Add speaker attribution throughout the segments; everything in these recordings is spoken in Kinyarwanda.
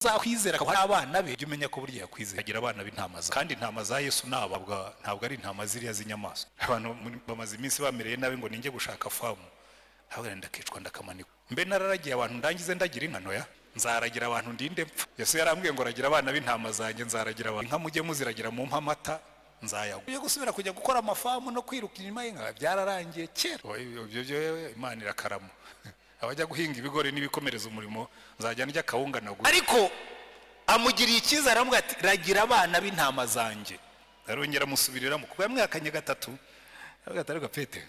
Speaker 1: zakwizera ko hari abana be umenya ko burya yakwizera agira abana b'intama za kandi intama za Yesu ntabwo ari intama ziriya z'inyamaswa abantu bamaze iminsi bamereye nabi ngo ninge gushaka famu ntabwo ndakicwa ndakamanikwa mbe nararagiye abantu ndangize ndagira inkano ya nzaragira abantu ndinde mpfa Yesu yarambwiye ngo ragira abana b'intama zanjye nzaragira abantu inka mujye muziragira mu mpamata nzayaguye gusubira kujya gukora amafamu no kwiruka inyuma y'inka byararangiye kera ibyo Imana irakarama abajya guhinga ibigori n'ibikomereza umurimo nzajya njya kawunga nagura ariko amugiriye ikiza aramubwira ati ragira abana b'intama zanjye arongera musubiriramo kuko yamwakanye gatatu agatari gapete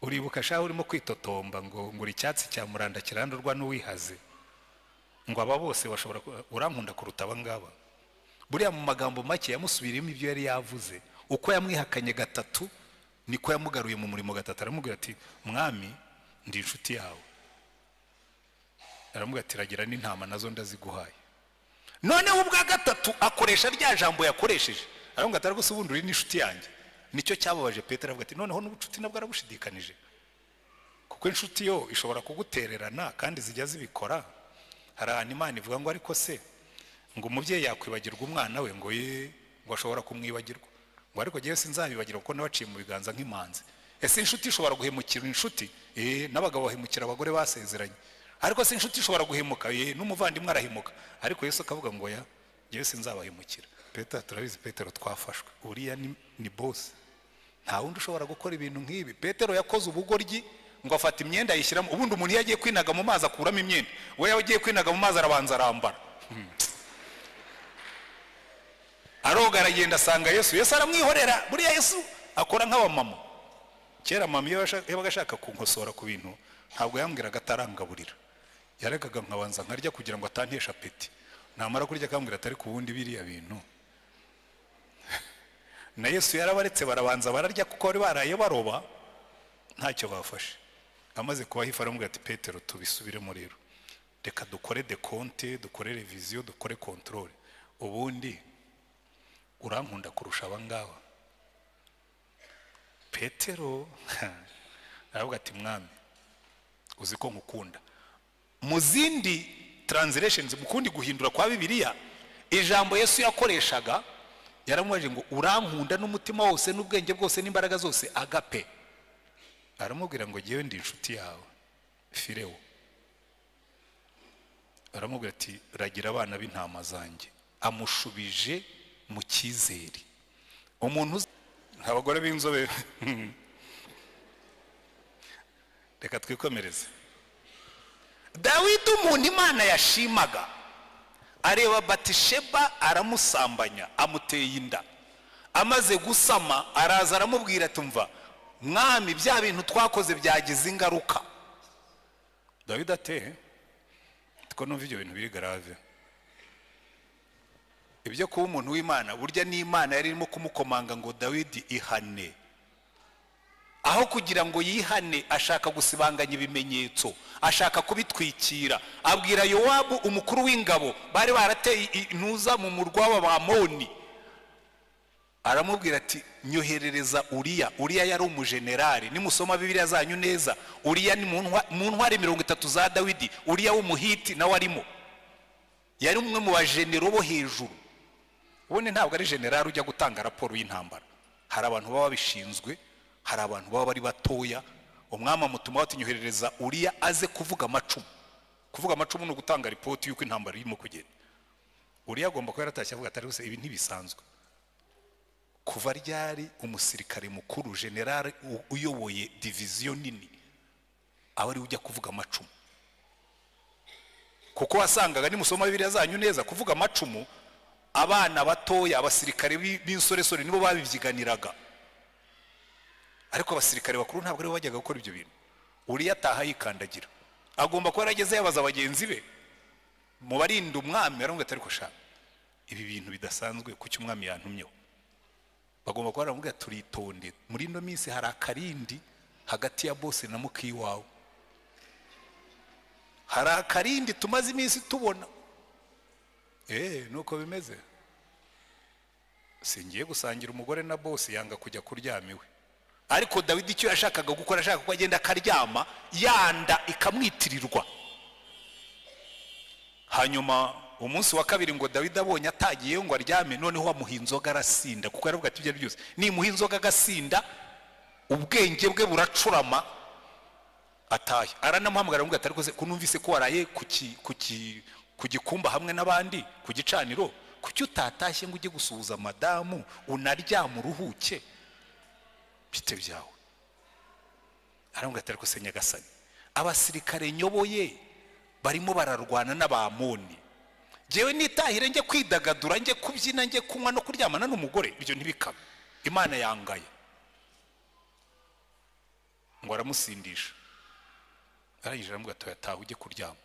Speaker 1: uribuka sha urimo kwitotomba ngo nguri icyatsi cya muranda kirandurwa n'uwihaze ngo aba bose bashobora urankunda kuruta abangaba buriya mu magambo make yamusubiriyemo ibyo yari yavuze uko yamwihakanye gatatu niko yamugaruye mu murimo gatatu aramubwira ati mwami ndi inshuti yawe aramubwira ati ragira n'intama nazo ndaziguhaye noneho ubwa gatatu akoresha rya jambo yakoresheje aramubwira ati ariko ubundi uri n'inshuti yanjye nicyo cyababaje Petero avuga ati noneho n'ubucuti nabwo arabushidikanije kuko inshuti yo ishobora kugutererana kandi zijya zibikora hari ahantu Imana ivuga ngo ariko se ngo umubyeyi yakwibagirwa umwana we ngo ngo ashobora kumwibagirwa ngo ariko giye sinzabibagirwa kuko nabaciye mu biganza nk'imanzi ese inshuti ishobora guhemukira inshuti n'abagabo bahemukira abagore basezeranye ariko se inshuti ishobora guhemuka n'umuvandimwe arahemuka ariko Yesu akavuga ngo ya giye sinzabahemukira Petero turabizi Petero twafashwe uriya ni boss nta wundi ushobora gukora ibintu nk'ibi Petero yakoze ubugoryi ngo afata imyenda yishyiramo ubundi umuntu yagiye kwinaga mu mazi akuramo imyenda we yagiye kwinaga mu mazi arabanza arambara aroga aragenda asanga Yesu aramwihorera buriya Yesu akora nk'abamama kera mama yabaga ashaka kunkosora ku bintu ntabwo yambwiraga atarangaburira yaregaga nkabanza nkarya kugira ngo atantesha apeti namara kurya akambwira atari ku bundi biriya bintu na Yesu yarabaretse barabanza bararya kuko bari baraye baroba ntacyo bafashe amaze kubahifa aramubwira ati Petero tubisubiremo rero reka dukore dekonte dukore reviziyo dukore controle ubundi urankunda kurusha abangaba Petero aravuga ati mwami uzi ko nkukunda mu zindi translations mukundi guhindura kwa Bibiliya ijambo Yesu yakoreshaga yaramwaje ngo urankunda n'umutima wose n'ubwenge bwose n'imbaraga zose agape aramubwira ngo giye ndi inshuti yawe Firewo aramubwira ati ragira abana b'intama zanjye amushubije mu cyizere umuntu abagore b'inzobe reka twikomereze Dawidi umuntu Imana yashimaga areba Batisheba aramusambanya amuteye inda amaze gusama araza aramubwira ati mva mwami bya bintu twakoze byagize ingaruka Dawidi ate ko numva ibyo bintu biri grave ibyo kuba umuntu w'Imana burya n'Imana yari irimo kumukomanga ngo Dawidi ihane aho kugira ngo yihane ashaka gusibanganya ibimenyetso ashaka kubitwikira abwira Yowabu umukuru w'ingabo bari barateye intuza mu murwa w'Abamoni aramubwira ati nyoherereza Uriya yari umujenerali nimusoma Bibiliya zanyu neza Uriya ni mu ntwari 30 za Dawidi Uriya w'umuhiti nawe arimo yari umwe mu bajenero bo hejuru ubone ntabwo ari general ujya gutanga raporo y'intambara hari abantu baba bishinzwe hari abantu baba bari batoya umwami mutuma watinyoherereza Uriya aze kuvuga amacumu no gutanga report yuko intambara irimo kugenda Uriya agomba kuba yaratashye avuga atari bose ibi ntibisanzwe kuva ryari umusirikare mukuru general uyoboye division nini abari ujya kuvuga amacumu kuko wasangaga nimusoma Bibiliya zanyu neza kuvuga amacumu abana batoya abasirikare b'insoresore nibo babivyiganiraga ariko abasirikare bakuru ntabwo ari bajyaga gukora ibyo bintu Uriya ataha yikandagira agomba kuba yarageze yabaza abagenzi be mu barinda umwami aramubwira ati ariko sha ibi bintu bidasanzwe kuki umwami yantumyeho bagomba kuba baramubwira turitonde muri ino minsi hari akarindi hagati ya boss na muki wawe hari akarindi tumaze iminsi tubona nuko bimeze singiye gusangira umugore na boss yanga kujya kuryamiwe ariko Dawidi icyo yashakaga gukora ashaka ko agenda akaryama yanda ikamwitirirwa hanyuma umunsi wa kabiri ngo Dawidi abonye atagiye ngo aryame, noneho amuha inzoga arasinda, kuko yaravuga ati ibyo byose nimuha inzoga agasinda ubwenge bwe buracurama ataye. Aranamuhamagara ngo atari koze kunumvise ko waraye ku gikumba hamwe n'abandi ku gicaniro, kuki utatashye ngo ujye gusuhuza madamu unaryama uruhuke bite byawe? Aramubwira atari ko se Nyagasani, abasirikare nyoboye barimo bararwana n'abamoni, jewe nitahire njye kwidagadura, njye kubyina, njye kunywa no kuryamana n'umugore, ibyo ntibikaba. Imana yangaye ngo aramusindisha. Arangije aramubwira ati yataha ujye kuryama.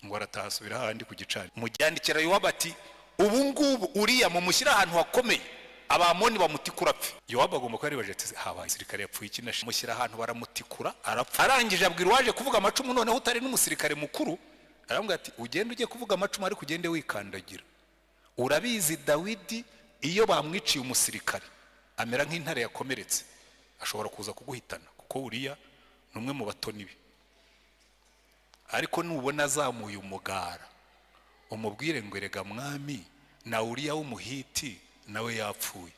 Speaker 1: Ngo arataha asubira handi ku gicaniro. Mujyandikira Yowabu ati ubu ngubu Uriya mumushyira ahantu hakomeye, abamoni bamutikura apfe. Yowabu agomba kuba yaribaje ati habaye isirikare yapfuye iki nashe, mushyira ahantu baramutikura arapfa. Arangije abwira uwaje kuvuga amacumu, noneho utari n'umusirikare mukuru, aramubwira ati ugende ujye kuvuga amacumu ariko ugende wikandagira. Urabizi Dawidi iyo bamwiciye umusirikare amera nk'intare yakomeretse, ashobora kuza kuguhitana, kuko Uriya numwe mu batoni be. Ariko nubona azamuye umugara umubwire ngo erega mwami na Uriya w'umuhiti nawe yapfuye.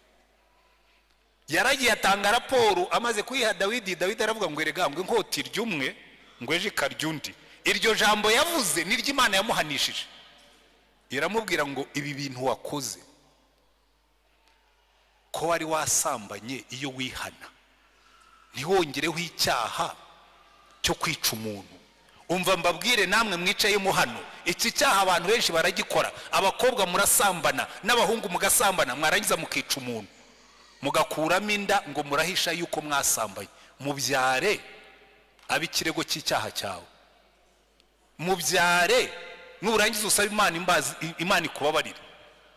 Speaker 1: Yaragiye atanga raporo, amaze kuyiha Dawidi. Dawidi aravuga ngo erega ngo inkota iryumwe ngo eje ikarya undi. Iryo jambo yavuze ni ry'Imana yamuhanishije. Iramubwira ngo ibi bintu wakoze ko wari wasambanye, iyo wihana ntiwongereho icyaha cyo kwica umuntu. Umva mbabwire namwe mwicayemo hano, iki cyaha abantu benshi baragikora. Abakobwa murasambana n'abahungu mugasambana, mwarangiza mukica umuntu, mugakuramo inda ngo murahisha yuko mwasambanye. Mubyare abikirego cy'icyaha cyawe, mubyare nurangiza usaba Imana imbazi, Imana ikubabarira.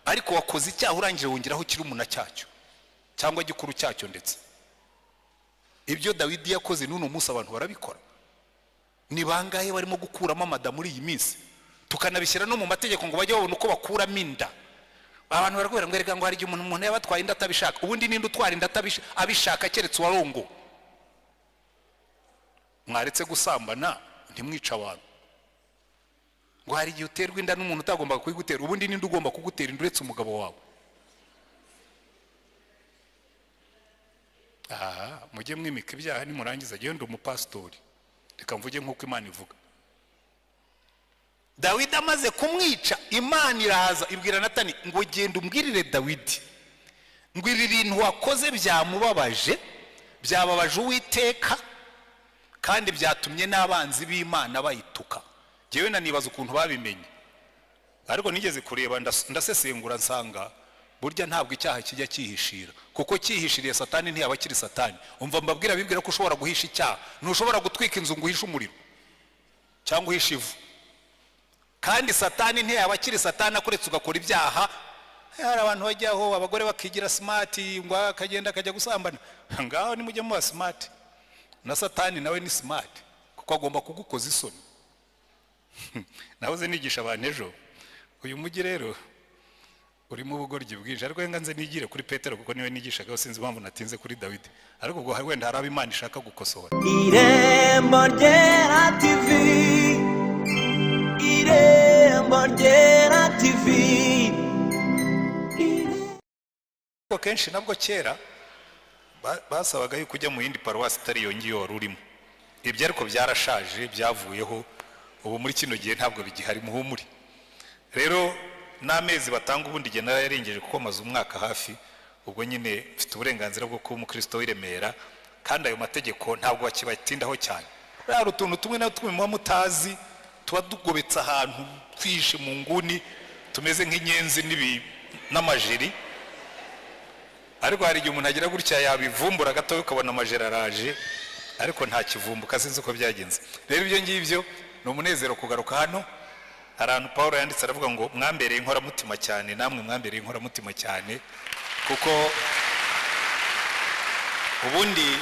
Speaker 1: Ariko wakoze icyaha urangije wongeraho kiri umuna cyacyo cyangwa gikuru cyacyo. Ndetse ibyo Dawidi yakoze n'uno munsi abantu barabikora. Ni bangahe barimo gukuramo amada muri iyi minsi, tukanabishyira no mu mategeko ngo bajye babona uko bakuramo inda. Abantu barakubwira ngo erega ngo hari igihe umuntu yabatwaye inda atabishaka. Ubundi ninde utwara inda abishaka keretse warongo? Mwaretse gusambana ntimwica abantu. Ngo hari igihe uterwa inda n'umuntu utagomba kuyigutera. Ubundi ninde ugomba kugutera inda uretse umugabo wawe? Mujye mwimika ibyaha nimurangiza genda umupastori, reka mvuge nk'uko Imana ivuga. Dawidi amaze kumwica, Imana iraza ibwira Natani ngo genda umbwirire Dawidi ngo ibi bintu wakoze byamubabaje, byababaje Uwiteka, kandi byatumye n'abanzi b'Imana bayituka. Jewe nanibaza ukuntu babimenye, ariko nigeze kureba ndasesengura nsanga burya ntabwo icyaha kijya cyihishira, kuko cyihishiriye Satani ntiyaba akiri Satani. Umva mbabwira bibwira ko ushobora guhisha icyaha. Ntushobora gutwika inzu ngo uhishe umuriro cyangwa uhishe ivu, kandi Satani ntiyaba akiri Satani akuretse ugakora ibyaha. Hari abantu bajyaho abagore bakigira smart ngo akagenda akajya gusambana. Ngaho nimujye mu smart, na Satani nawe ni smart kuko agomba kugukoza isoni. Nahoze nigisha abantu ejo, uyu mujyi rero urimo ubugoryi bwinshi, ariko nganze nigire kuri Petero kuko niwe nigishaga. Sinzi impamvu natinze kuri Dawidi, ariko ubwo wenda hari Imana ishaka gukosora.
Speaker 2: Irembo ryera TV, Irembo ryera TV.
Speaker 1: Ko kenshi nabwo kera basabaga yuko ujya mu yindi paruwasi itari iyo ngiyo wari urimo. Ibyo ariko byarashaje, byavuyeho. Ubu muri kino gihe ntabwo bigihari, muhumuri. Rero n'amezi batanga ubundi gihe nararengeje kuko maze umwaka hafi. Ubwo nyine mfite uburenganzira bwo kuba umukristo w'Iremera, kandi ayo mategeko ntabwo bakibatindaho cyane. Rero utuntu tumwe na tumwe muba mutazi tuba dugobetse ahantu twishe mu nguni, tumeze nk'inyenzi n'amajeri. Ariko hari igihe umuntu agira gutya yabivumbura gato ukabona amajeri araje, ariko nta kivumbuka, sinzi uko byagenze. Rero ibyo ngibyo ni umunezero kugaruka hano. Arantu Paulo yanditse aravuga ngo mwambereye inkoramutima cyane, namwe mwambereye inkoramutima cyane, kuko ubundi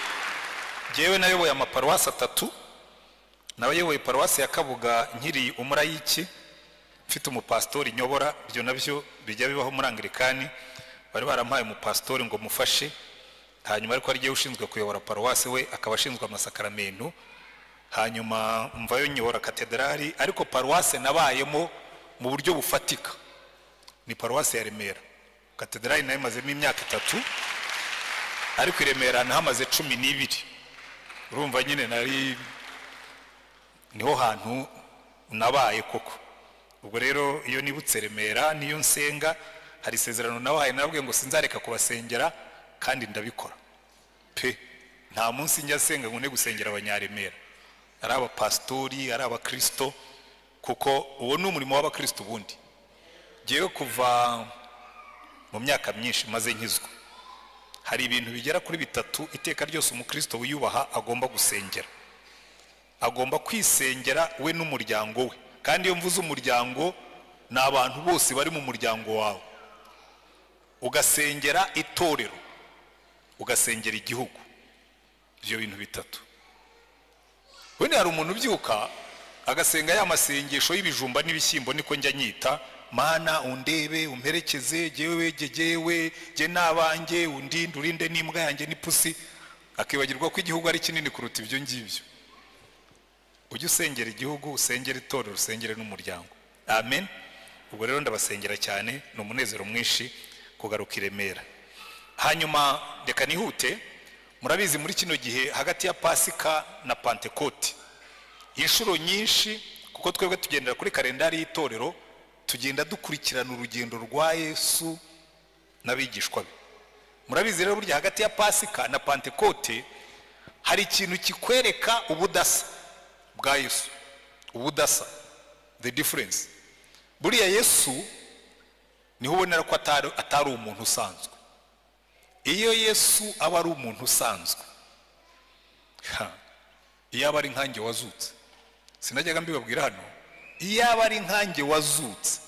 Speaker 1: jewe nayoboye amaparuwasi 3. Nayoboye paruwasi ya Kabuga nkiri umurayiki, mfite umupastori nyobora. Ibyo nabyo bijya bibaho muri Anglikani, bari barampaye umupastori ngo mufashe. Hanyuma ariko ariye ushinzwe kuyobora paruwasi, we akaba ashinzwe amasakaramentu. Hanyuma mvayo nyobora katedrali, ariko paruwasi nabayemo mu buryo bufatika ni paruwasi ya Remera. Katedrali nayo imazemo imyaka 3 ariko i Remera nahamaze 12. Urumva nyine nari niho hantu nabaye koko. Ubwo rero iyo nibutse Remera niyo nsenga, hari isezerano nabaye nabwiye ngo sinzareka kubasengera kandi ndabikora pe. Nta munsi njya senga ngo ne gusengera abanyaremera, ari abapastori, ari abakristo, kuko uwo ni umurimo w'abakristo bundi. Giye kuva mu myaka myinshi maze nkizwa, hari ibintu bigera kuri 3 iteka ryose umukristo wiyubaha agomba gusengera. Agomba kwisengera we n'umuryango we, kandi iyo mvuze umuryango ni abantu bose bari mu muryango wawe. Ugasengera itorero, ugasengera igihugu. Ibyo bintu 3. Wene hari umuntu ubyuka agasenga ya masengesho y'ibijumba n'ibishyimbo, niko njya nyita, Mana undebe umperekeze jewe je nabanjye undinde urinde n'imbwa yanjye n'ipusi, akibagirwa ko igihugu ari kinini kuruta ibyo ngibyo. Ujye usengera igihugu, usengera itorero, usengere n'umuryango. Amen. Ubwo rero ndabasengera cyane, ni umunezero mwinshi kugaruka i Remera. Hanyuma reka nihute, murabizi muri kino gihe hagati ya Pasika na Pentecote inshuro nyinshi, kuko twebwe tugendera kuri kalendari y'itorero, tugenda dukurikirana urugendo rwa Yesu n'abigishwa be. Murabizi rero burya hagati ya Pasika na Pentecote hari ikintu kikwereka ubudasa bwa Yesu, ubudasa, the difference. Buriya Yesu niho ubonera ko atari umuntu usanzwe. Iyo Yesu aba ari umuntu usanzwe, iyo aba ari nkanjye wazutse, sinajyaga mbibabwira hano, iyo aba ari nkanjye wazutse,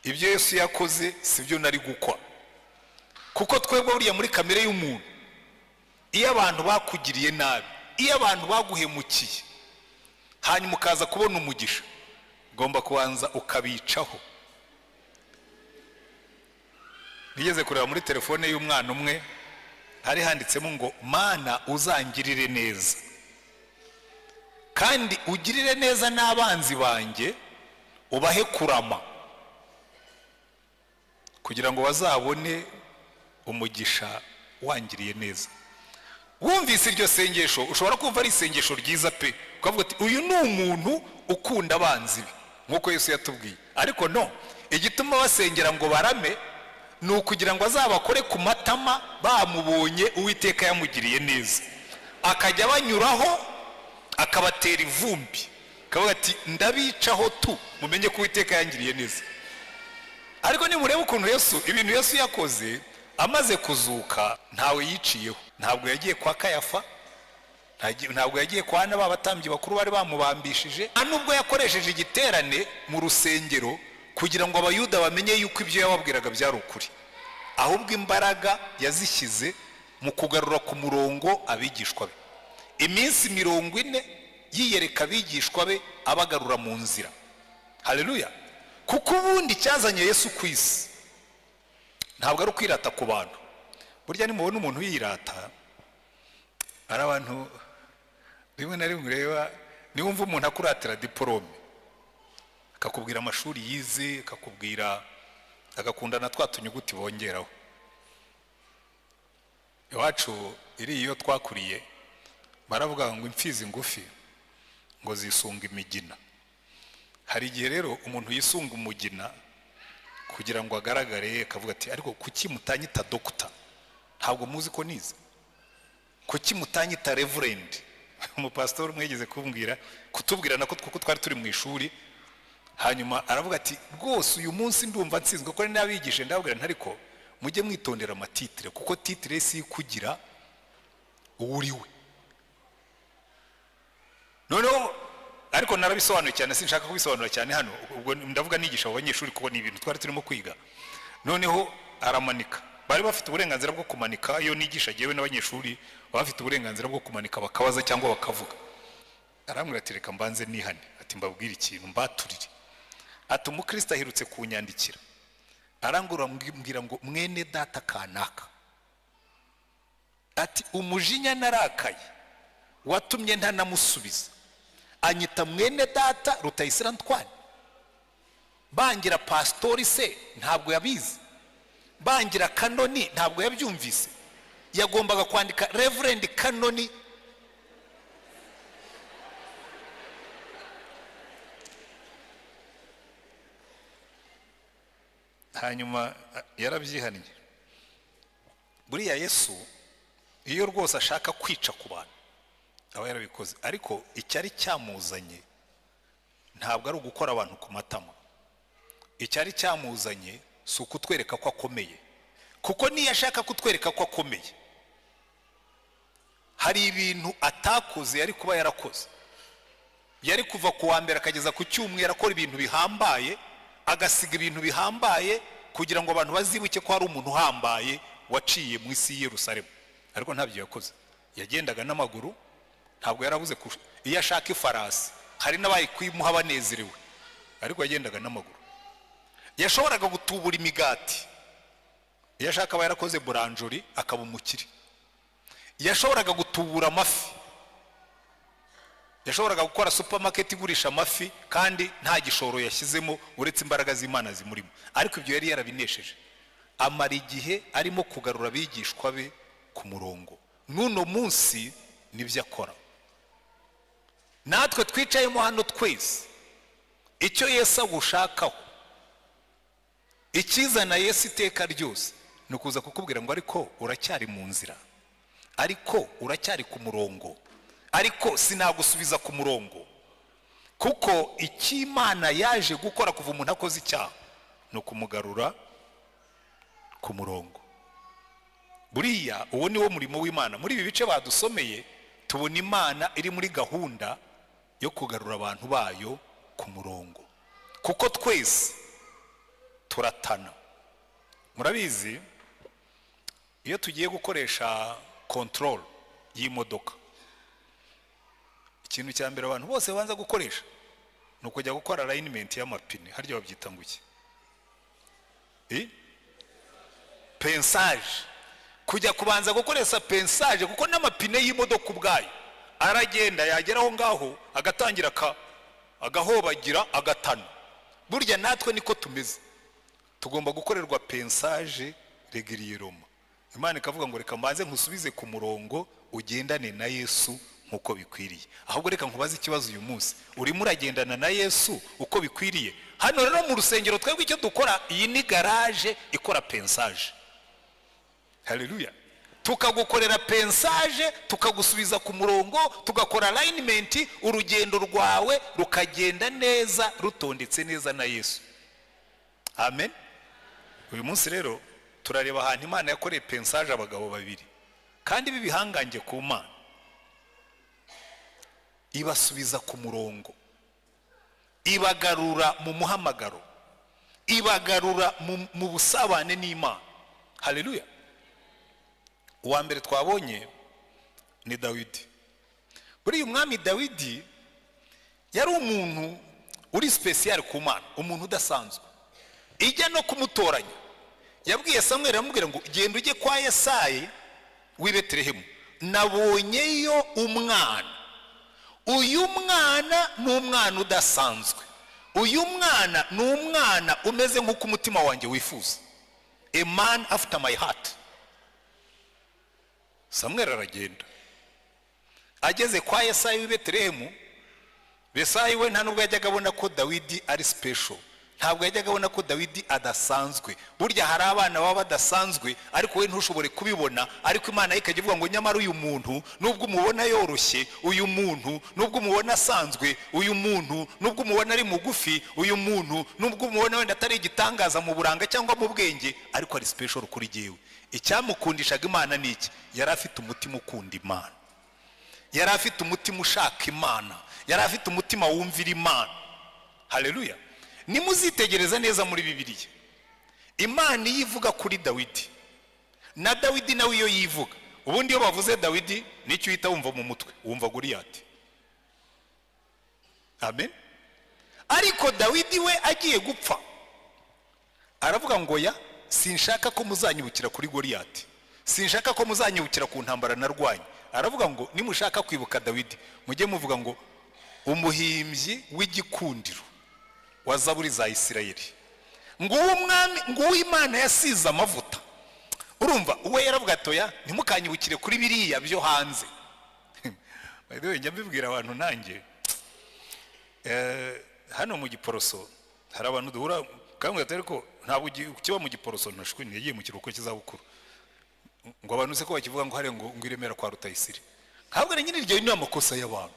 Speaker 1: ibyo Yesu yakoze sibyo nari gukwa. Kuko twebwe buriya muri kamere y'umuntu, iyo abantu bakugiriye nabi, iyo abantu baguhemukiye, hanyuma ukaza kubona umugisha, ugomba kubanza ukabicaho. Nigeze kureba muri telefone y'umwana umwe, hari handitsemo ngo Mana uzangirire neza kandi ugirire neza n'abanzi banjye, ubahe kurama kugira ngo bazabone umugisha wangiriye neza. Wumvise iryo sengesho ushobora kumva ari isengesho ryiza pe, ukavuga ati uyu ni umuntu ukunda abanzi be nkuko Yesu yatubwiye. Ariko no, igituma basengera ngo barame ni ukugira ngo azabakore ku matama bamubonye Uwiteka yamugiriye neza, akajya banyuraho akabatera ivumbi, akavuga ati ndabicaho tu mumenye ko Uwiteka yangiriye neza. Ariko nimurebe ukuntu Yesu, ibintu Yesu yakoze amaze kuzuka, ntawe yiciyeho. Ntabwo yagiye kwa Kayafa, ntabwo yagiye kwa Ana b'abatambyi bakuru bari bamubambishije, nubwo yakoresheje igiterane mu rusengero kugira ngo abayuda bamenye yuko ibyo yababwiraga byari ukuri. Ahubwo imbaraga yazishyize mu kugarura ku murongo abigishwa be. Iminsi 40 yiyereka abigishwa be, abagarura mu nzira. Haleluya. Kuko ubundi cyazanye Yesu ku isi ntabwo ari ukwirata ku bantu. Burya nimubona umuntu yirata, ari abantu rimwe na rimwe ureba, niwumva umuntu akuratira diplome, akakubwira amashuri yize, akakubwira agakunda na twa tunyuguti bongeraho. Iwacu iri iyo twakuriye baravuga ngo imfizi ngufi ngo zisunga imigina. Hari igihe rero umuntu yisunga umugina kugira ngo agaragare, akavuga ati ariko kuki mutanyita doctor, ntabwo muzi ko nize? Kuki mutanyita reverend? Umupastor mwegeze kutubwira nako kuko twari turi mu ishuri, hanyuma aravuga ati rwose uyu munsi ndumva nsinzwe ko nabigishe. Ndabwira ntariko mujye mwitondera amatitire, kuko titire si kugira uwuriwe. Noneho ariko narabisobanuye cyane, sinshaka kubisobanura cyane hano, ubwo ndavuga nigisha abanyeshuri kuko ni ibintu twari turimo kwiga. Noneho aramanika, bari bafite uburenganzira bwo kumanika. Iyo nigisha jewe n'abanyeshuri bafite uburenganzira bwo kumanika bakabaza cyangwa bakavuga. Arambwira ati reka mbanze nihane, ati mbabwira ikintu mbaturire. Ati umukristo ahirutse kunyandikira, arangura mbwira ngo mwene data kanaka, ati umujinya narakaye watumye ntanamusubiza, anyita mwene data Rutayisire Antoine. bangira pastori se ntabwo yabizi, bangira kanoni ntabwo yabyumvise, yagombaga kwandika reverend kanoni. hanyuma yarabyihannye. buriya Yesu iyo rwose ashaka kwica ku bantu aba yarabikoze, ariko icyari cyamuzanye ntabwo ari ugukora abantu ku matama. icyari cyamuzanye si ukutwereka ko akomeye, kuko niyo ashaka kutwereka ko akomeye hari ibintu atakoze yari kuba yarakoze. yari kuva ku wa mbere akageza ku cyumweru akora ibintu bihambaye, agasiga ibintu bihambaye kugira ngo abantu bazibuke ko hari umuntu uhambaye waciye mu isi y'Yerusalemu, ariko ntabyo yakoze. yagendaga n'amaguru, ntabwo yarabuze iyo ashaka ifarasi, hari n'abayi kwimuha banezerewe, ariko yagendaga n'amaguru. yashoboraga gutubura imigati, iyo ashaka aba yarakoze buranjori akaba umukire. yashoboraga gutubura amafi, yashoboraga gukora supermarket igurisha amafi kandi nta gishoro yashyizemo uretse imbaraga z'Imana zimurimo, ariko ibyo yari yarabinesheje. amara igihe arimo kugarura abigishwa be ku murongo. n'uno munsi nibyo akora. natwe twicayemo hano twese, icyo Yesu agushakaho, ikizana Yesu iteka ryose ni ukuza kukubwira ngo ariko uracyari mu nzira, ariko uracyari ku murongo, ariko sinagusubiza ku murongo. kuko icy'Imana yaje gukora kuva umuntu akoze icyaha ni ukumugarura ku murongo. buriya uwo ni wo murimo w'Imana. muri ibi bice badusomeye tubona Imana iri muri gahunda yo kugarura abantu bayo ku murongo, kuko twese turatana. murabizi iyo tugiye gukoresha control y'imodoka, ikintu cya mbere abantu bose banza gukoresha ni ukujya gukora alignment y'amapine. harya babyita ngo iki? pensage. kujya kubanza gukoresha pensage, kuko n'amapine y'imodoka ubwayo aragenda yagera aho ngaho agatangira agahobagira agatana. burya natwe niko tumeze, tugomba gukorerwa pensage regiriyeroma. Imana ikavuga ngo reka mbanze nkusubize ku murongo ugendane na Yesu nkuko bikwiriye. ahubwo reka nkubaze ikibazo uyu munsi, urimo uragendana na Yesu uko bikwiriye? hano rero mu rusengero twebwe icyo dukora, iyi ni garage ikora pensage. haleluya. tukagukorera pensage, tukagusubiza ku murongo, tugakora alignment, urugendo rwawe rukagenda neza rutondetse neza na Yesu. amen. uyu munsi rero turareba ahantu Imana yakoreye pensage abagabo babiri kandi bibihangange ku Mana, ibasubiza ku murongo, ibagarura mu muhamagaro, ibagarura mu busabane n'Imana. haleluya. uwa mbere twabonye ni Dawidi. buriya umwami Dawidi yari umuntu uri special ku Mana, umuntu udasanzwe. ijya no kumutoranya yabwiye Samuel, aramubwira ngo genda ujye kwa Yesayi w'i Betelehemu, nabonyeyo umwana. uyu mwana ni umwana udasanzwe, uyu mwana ni umwana umeze nk'uko umutima wanjye wifuza, a man after my heart. Samuel aragenda, ageze kwa Yesayi w'i Betelehemu. Yesayi we nta nubwo yajyaga abona ko Dawidi ari special, ntabwo yajyaga abona ko Dawidi adasanzwe. burya hari abana baba badasanzwe ariko we ntushobore kubibona, ariko Imana ikajya ivuga ngo nyamara uyu muntu nubwo umubona yoroshye, uyu muntu nubwo umubona asanzwe, uyu muntu nubwo umubona ari mugufi, uyu muntu nubwo umubona wenda atari igitangaza mu buranga cyangwa mu bwenge, ariko ari special kuri jyewe. icyamukundishaga Imana ni iki? yari afite umutima ukunda Imana, yari afite umutima ushaka Imana, yari afite umutima wumvira Imana. haleluya. nimuzitegereza neza muri Bibiliya, Imana iyo ivuga kuri Dawidi, na Dawidi nawe iyo yivuga, ubundi iyo bavuze Dawidi nicyo uhita wumva mu mutwe, wumva Goliyati. amen. ariko Dawidi we agiye gupfa aravuga ngo ya sinshaka ko muzanyibukira kuri Goliyati, sinshaka ko muzanyibukira ku ntambara narwanye. aravuga ngo nimushaka kwibuka Dawidi mujye muvuga ngo umuhimbyi w'igikundiro, wa zaburi za Isirayeli. Nguwo umwami, nguwo Imana yasize amavuta. Urumva uwe yaravuga atoya ntimukanyibukire kuri biriya byo hanze. Bayiwe njya mbibwira abantu nanjye. Hano mu Giporoso hari abantu duhura kamwe atari ko ntabwo kiba mu Giporoso nashwe yagiye mu kiruko cy'izabukuru. Ngo abantu se ko bakivuga ngo hari ngo IREMERA kwa RUTAYISIRE. Ntabwo ari nyine iryo ni amakosa y'abantu.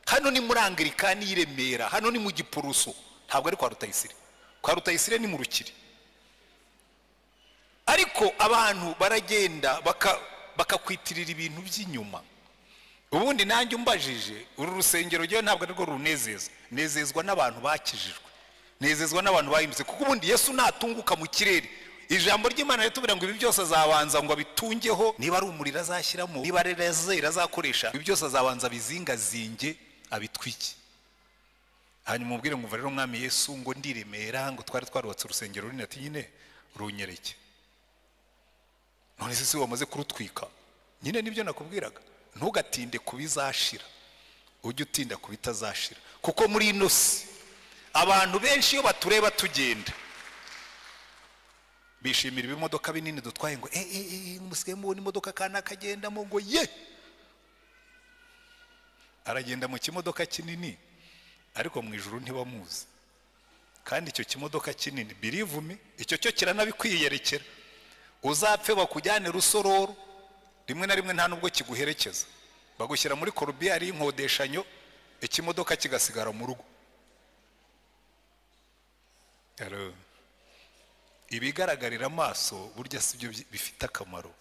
Speaker 1: Hano ni muri Anglikani IREMERA, hano ni mu Giporoso, ntabwo ari kwa RUTAYISIRE. Kwa RUTAYISIRE ni mu Rukiri. Ariko abantu baragenda bakakwitirira ibintu by'inyuma. Ubundi nanjye umbajije uru rusengero ryo ntabwo ariko runezeza. Nezezwa n'abantu bakijijwe. Nezezwa n'abantu bahindutse kuko ubundi Yesu natunguka mu kirere. Ijambo ry'Imana ritubwira ngo ibi byose azabanza ngo abitungeho, niba ari umuriro azashyiramo, niba ari lazeri azakoresha, ibi byose azabanza bizingazinge abitwike. Hanyuma mubwire ngo rero umwami Yesu ngo ndiremera ngo twari twarubatse urusengero runini ati nyine runyereke. None se wamaze kurutwika. Nyine nibyo nakubwiraga. Ntugatinde kubizashira. Ujye utinda kubitazashira. Kuko muri ino si abantu benshi iyo batureba tugenda bishimira ibimodoka binini dutwaye ngo umusigaye mubona imodoka kana kagendamo ngo ye aragenda mu kimodoka kinini ariko mu ijuru ntibamuzi. Kandi icyo kimodoka kinini believe me icyo cyo kiranabikwiyerekera. Uzapfe bakujyane Rusororo rimwe na rimwe nta nubwo kiguherekeza. Bagushyira muri korubiyari y'inkodeshanyo ikimodoka kigasigara mu rugo. Ibigaragarira amaso burya sibyo bifite akamaro.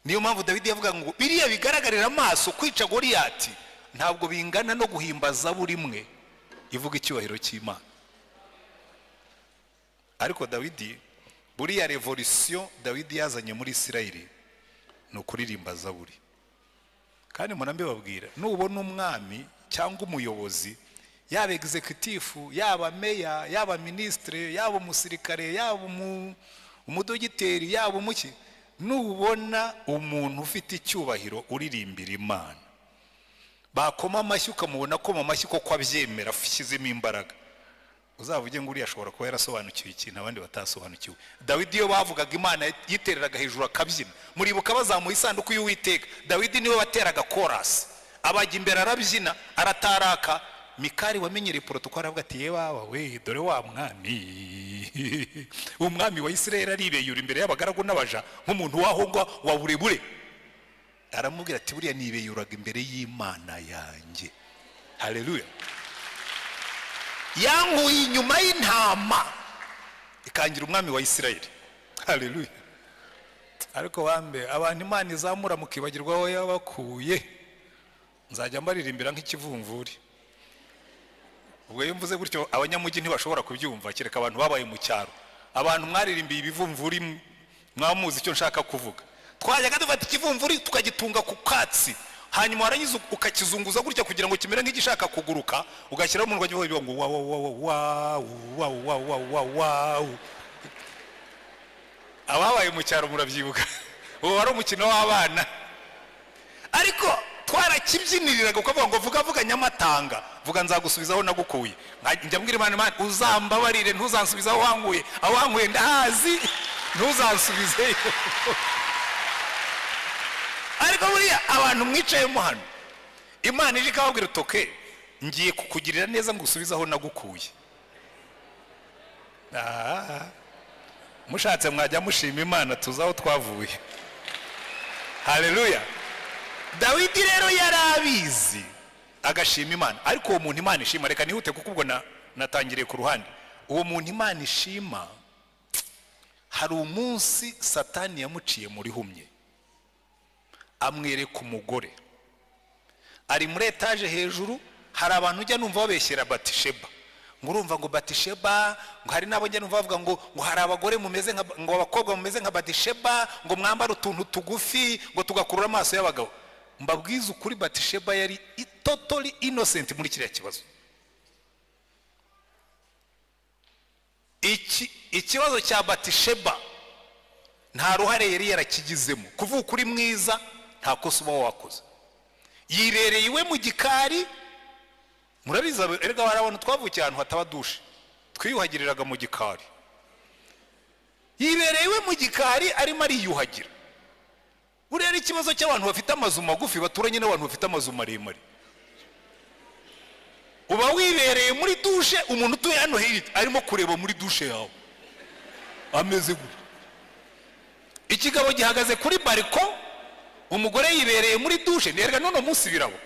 Speaker 1: Niyo mpamvu Dawidi yavuga ngo biriya bigaragarira amaso kwica Goliyati ntabwo bingana no guhimbaza buri mwe ivuga icyubahiro cy'Imana. Ariko Dawidi buriya revolution Dawidi yazanye muri Isirayeli no kuririmba zaburi. Kandi murambe babwira nubona umwami cyangwa umuyobozi yaba executive yaba meya yaba ministre yaba umusirikare yaba umudogiteri yaba umuki, nubona umuntu ufite icyubahiro uririmbira Imana bakoma amashyi ukamubona ko mu mashyi ko kwabyemera afishizemo imbaraga, uzavuge ngo uri ashobora kuba yarasobanukiwe ikintu abandi batasobanukiwe. Dawidi yo bavugaga Imana yitereraga hejuru akabyina. Muribuka bazamuye isanduku y'Uwiteka, Dawidi niwe wateraga chorus, abajya imbere arabyina arataraka. Mikali wamenyere protocol aravuga ati yewe we dore wa mwami umwami wa Isirayeli aribeyura imbere y'abagaragu n'abaja nk'umuntu wahongwa wa burebure. Aramubwira ati buriya nibeyuraga imbere y'Imana yanjye. Haleluya. Yankuye inyuma y'intama ikangira umwami wa Isirayeli. Haleluya. Ariko wambe abantu Imana izamura mukibagirwa aho yabakuye, nzajya mbaririmbira nk'ikivumvuri. Ubwo iyo mvuze gutyo abanyamujyi ntibashobora kubyumva, kereka abantu babaye mu cyaro. Abantu mwaririmbiye ibivumvuri mwamuzi icyo nshaka kuvuga. Twajyaga dufata ikivumvuri tukagitunga ku katsi, hanyuma warangiza ukakizunguza gutya kugira ngo kimere nk'igishaka kuguruka, ugashyiraho umunwa wagiye ngo wa. Ababaye mu cyaro murabyibuka. Uwo wari umukino w'abana. Ariko twarakibyiniriraga ukavuga ngo vuga Nyamatanga, vuga nzagusubizaho nagukuye. Njya mbwira Imana uzambabarire ntuzansubizaho wankuye, aho wankuye ndahazi ntuzansubizeyo. Ariko buriya abantu mwicayemo hano Imana ije ikababwira utoke ngiye kukugirira neza ngusubizaho nagukuye. Mushatse mwajya mushima Imana tuzaho twavuye. Haleluya. Dawidi rero yarabizi agashima Imana, ariko uwo muntu Imana ishima, reka nihute kuko ubwo natangiriye ku ruhande. Uwo muntu Imana ishima hari umunsi Satani yamuciye muri humye, amwereka umugore ari muri etaje hejuru. Hari abantu ujya numva babeshyera Batisheba, ngo urumva ngo Batisheba, ngo hari nabo njya numva bavuga ngo hari abagore mumeze nka ngo abakobwa mumeze nka Batisheba, ngo mwambara utuntu tugufi ngo tugakurura amaso y'abagabo. Mbabwiza ukuri Batisheba yari totally innocent muri kiriya kibazo. Ikibazo cya Batisheba nta ruhare yari yarakigizemo. Kuvuga ukuri mwiza nta kosa uba wakoze. Yirereye iwe mu gikari. Murabiza erega barabona twavukiye ahantu hataba dushe. twiyuhagiriraga mu gikari, yiberewe mu gikari arimo ariyuhagira. Buriya ari ikibazo cy'abantu bafite amazu magufi baturanye n'abantu bafite amazu maremare. Uba wibereye muri dushe, umuntu utuye hano hirya arimo kureba muri dushe yawe ameze gutya. Ikigabo gihagaze kuri bariko, umugore yibereye muri dushe, nerega none munsi birabo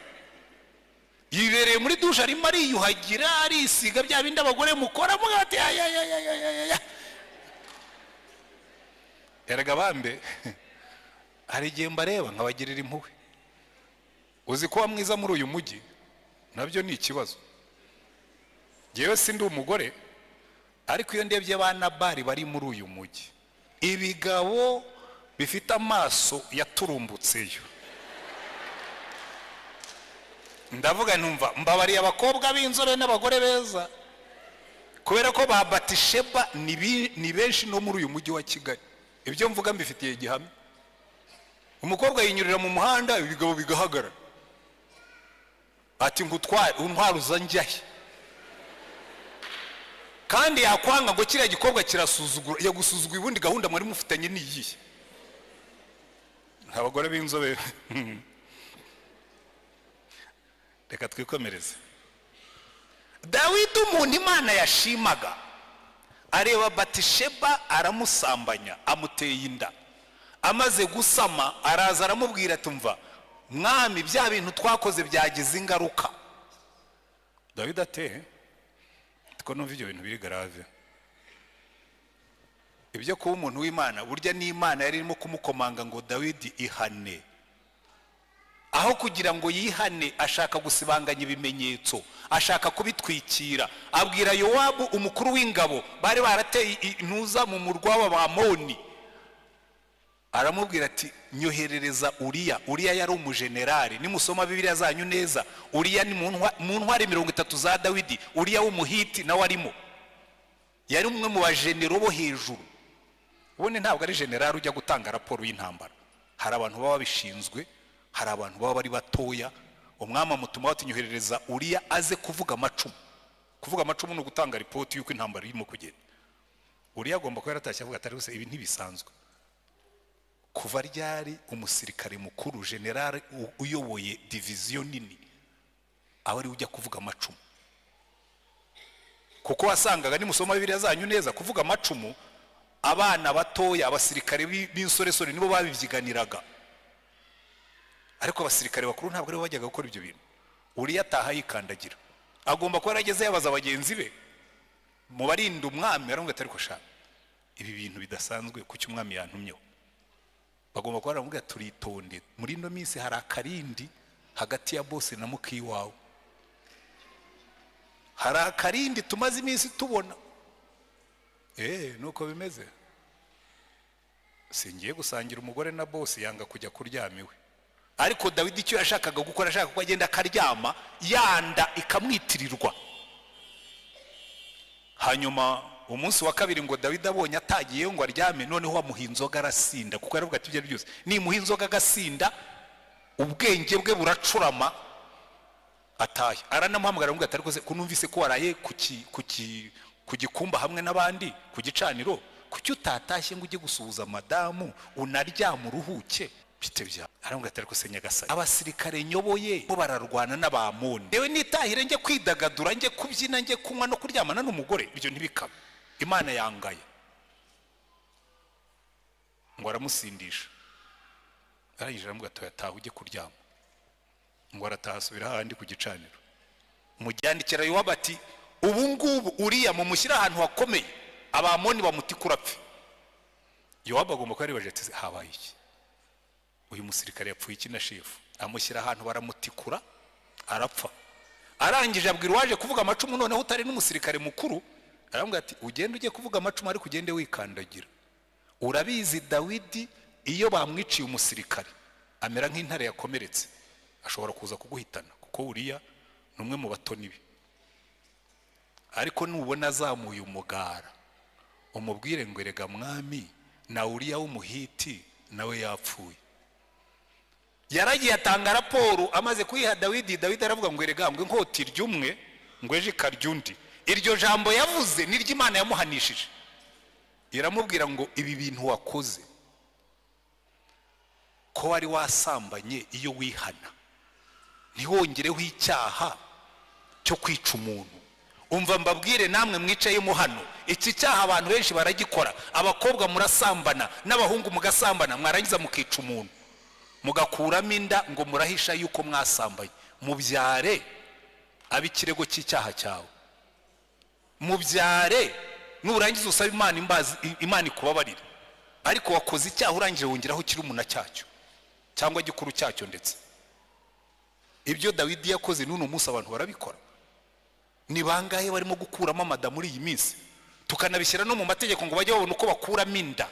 Speaker 1: yibereye muri dushe arimo ariyuhagira, arisiga bya bindi abagore mukora mugati ya erega bambe hari igihe mbareba nkabagirira impuhwe. Uzi kuba mwiza muri uyu mujyi nabyo ni ikibazo. Jewe sindi umugore, ariko iyo ndebye abana bari bari muri uyu mujyi, ibigabo bifite amaso yaturumbutseyo, ndavuga numva mbabariye abakobwa b'inzobe n'abagore beza, kubera ko ba Batisheba ni benshi no muri uyu mujyi wa Kigali. Ibyo mvuga mbifitiye gihamya. Umukobwa yinyurira mu muhanda, ibigabo bigahagarara, ati ngutware untwara uzanjyahe, kandi yakwanga ngo kiriya gikobwa kirasuzugura, yagusuzugura ubundi gahunda mwari mufitanye ni iyihe? Abagore b'inzobe reka twikomereze. Dawidi umuntu Imana yashimaga areba Batisheba aramusambanya, amuteye inda, amaze gusama araza aramubwira ati mva mwami bya bintu twakoze byagize ingaruka. Dawidi ate ko numva ibyo bintu biri grave. Ibyo kuba umuntu w'Imana, burya ni Imana yari irimo kumukomanga ngo Dawidi ihane. Aho kugira ngo yihane ashaka gusibanganya ibimenyetso, ashaka kubitwikira. Abwira Yowabu umukuru w'ingabo bari barateye intuza mu murwa w'Abamoni, aramubwira ati nyoherereza Uriya. Uriya yari umujenerali, nimusoma Bibiliya zanyu neza, Uriya ni mu ntwari 30 za Dawidi. Uriya w'umuhiti nawe arimo, yari umwe mu bajenero bo hejuru. Ubundi ntabwo ari generali ujya gutanga raporo y'intambara, hari abantu baba bishinzwe, hari abantu baba bari batoya. Umwami amutuma ati nyoherereza Uriya aze kuvuga amacumu. Kuvuga amacumu ni ugutanga ripoti y'uko intambara irimo kugenda. Uriya agomba kuba yaratashye avuga ati rwose ibi ntibisanzwe. Kuva ryari umusirikare mukuru general uyoboye division nini aho ari ujya kuvuga amacumu? Kuko wasangaga nimusoma Bibiliya zanyu neza, kuvuga amacumu abana batoya, abasirikare b'insoresore nibo babivyiganiraga, ariko abasirikare bakuru ntabwo ari bajyaga gukora ibyo bintu. Uriya ataha yikandagira, agomba kuba yarageze yabaza abagenzi be mu barinda umwami, aravuga ati ariko sha ibi bintu bidasanzwe kuki umwami yantumyeho. Bagomba kuba baravuga turitonde, muri ino minsi hari akarindi hagati ya bose na muki wawe, hari akarindi tumaze iminsi tubona. Nuko bimeze. Singiye gusangira umugore na bose, yanga kujya kuryamiwe. Ariko Dawidi icyo yashakaga gukora, ashaka ko agenda akaryama, yanda ikamwitirirwa. Hanyuma umunsi wa kabiri ngo Dawidi abonye atagiye ngo aryame, noneho wamuha inzoga arasinda, kuko yaravuga ati ibyo byose nimuha inzoga agasinda ubwenge bwe buracurama ataye. Aranamuhamagara ngo atari koze kunumvise ko waraye ku gikumba hamwe n'abandi ku gicaniro, kuki utatashye ngo ujye gusuhuza madamu unaryama uruhuke bitebya. Aravuga ati ariko se Nyagasani, abasirikare nyoboye bo bararwana n'Abamoni, yewe nitahire njye kwidagadura, njye kubyina, njye kunywa no kuryamana n'umugore, ibyo ntibikaba. Imana yangaye ngo aramusindisha. Arangije aravuga ati yataha ujye kuryama. Ngo arataha asubira handi ku gicaniro. Mujyandikira Yowabu ati ubu ngubu Uriya mumushyira ahantu hakomeye, Abamoni bamutikura apfe. Yowabu agomba kuba yaribaje ati habaye iki? Uyu musirikare yapfuye iki na shefu? Amushyira ahantu baramutikura arapfa. Arangije abwira waje kuvuga amacumu noneho utari n'umusirikare mukuru, aravuga ati ugende ujye kuvuga amacumu ariko ugende wikandagira. Urabizi Dawidi iyo bamwiciye umusirikare amera nk'intare yakomeretse, ashobora kuza kuguhitana, kuko Uriya ni umwe mu batoni be. Ariko nubona azamuye umugara umubwire ngo erega mwami na Uriya w'umuhiti nawe yapfuye. Yaragiye atanga raporo, amaze kuyiha Dawidi. Dawidi aravuga ngo erega ngo inkota iryumwe ngo eje ikaryundi, iryo jambo yavuze niryo Imana yamuhanishije, iramubwira ngo ibi bintu wakoze ko wari wasambanye, iyo wihana ntiwongereho icyaha cyo kwica umuntu. Umva mbabwire namwe mwicayemo hano, iki cyaha abantu benshi baragikora. Abakobwa murasambana n'abahungu mugasambana, mwarangiza mukica umuntu, mugakuramo inda ngo murahisha yuko mwasambanye. Mubyare abikirego cy'icyaha cyawe, mubyare nurangiza usaba Imana imbazi, Imana ikubabarira. Ariko wakoze icyaha urangije wongeraho kiri umuna cyacyo cyangwa gikuru cyacyo. Ndetse ibyo Dawidi yakoze n'uno munsi abantu barabikora. Ni bangahe barimo gukuramo amada muri iyi minsi, tukanabishyira no mu mategeko ngo bajye babona uko bakuramo inda.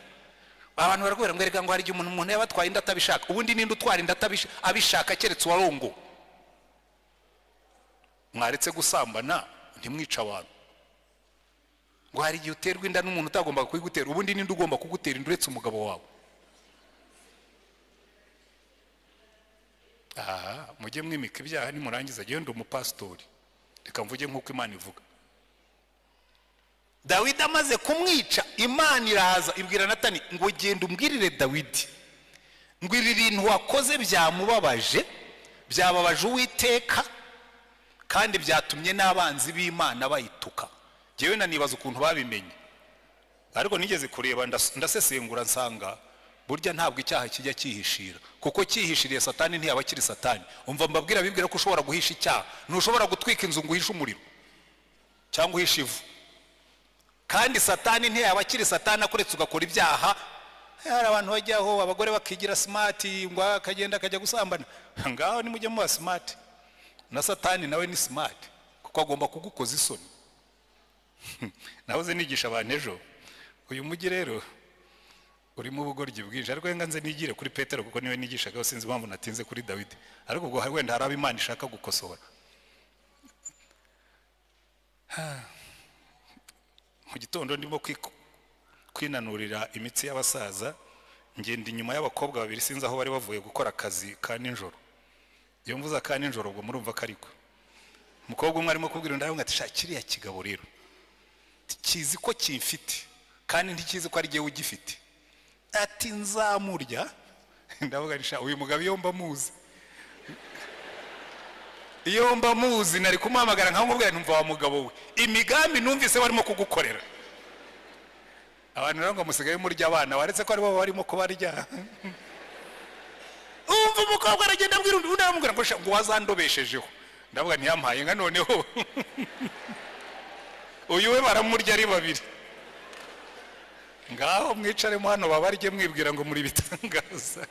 Speaker 1: Abantu baragwera ngo erega ngo hari igihe umuntu yabatwaye inda atabishaka. Ubundi ninde utwara inda abishaka keretse warongo? Mwaretse gusambana ntimwica abantu. Ngo hari igihe uterwa inda n'umuntu utagomba kuyigutera. Ubundi ninde ugomba kugutera inda uretse umugabo wawe? Mujye mwimika ibyaha nimurangiza. Genda umupastori, reka mvuge nk'uko Imana ivuga. Dawidi amaze kumwica, Imana iraza ibwira Natani ngo genda umbwirire Dawidi ngo ibi bintu wakoze byamubabaje, byababaje Uwiteka, kandi byatumye n'abanzi b'Imana bayituka. Jewe nanibaza ukuntu babimenye, ariko nigeze kureba ndasesengura nsanga burya ntabwo icyaha kijya cyihishira, kuko cyihishiriye Satani ntiyaba kiri Satani. Umva mbabwira bibwira ko ushobora guhisha icyaha. Ntushobora gutwika inzu ngo uhishe umuriro cyangwa uhishe ivu, kandi Satani ntiyaba kiri Satani akuretse ugakora ibyaha. Hari abantu bajyaho abagore bakigira smart ngo akagenda akajya gusambana. Ngaho ni mujye muba smart, na Satani nawe ni smart kuko agomba kugukoza isoni. Nahoze nigisha abantu ejo, uyu mujyi rero urimo ubugoryi bwinshi. Ariko nganze nigire kuri Petero kuko niwe nigishaga, sinzi impamvu natinze kuri Dawidi. Ariko ubwo wenda hari Imana ishaka gukosora. Mu gitondo ndimo kwinanurira imitsi y'abasaza, ngenda inyuma y'abakobwa babiri sinzi aho bari bavuye gukora akazi ka nijoro. Iyo mvuza ka nijoro ubwo murumva kariko umukobwa umwe arimo kubwira undi ati shakiriya kigabo rero kizi ko kimfite kandi ntikizi ko ari giye ugifite. Ati nzamurya. Ndavuga nisha uyu mugabo iyo mba muzi, iyo mba muzi nari kumamagara nkamubwira numva wa mugabo we imigambi numvise barimo kugukorera. Abantu rero ngo musigaye murya abana waretse ko ari bo barimo kubarya. Umva umukobwa aragenda abwira undi unamubwira ngo wazandobeshejeho. Ndavuga ntiyampaye nka noneho uyu we baramurya ari babiri. Ngaho mwicaremo hano babarye mwibwira ngo muri bitangaza.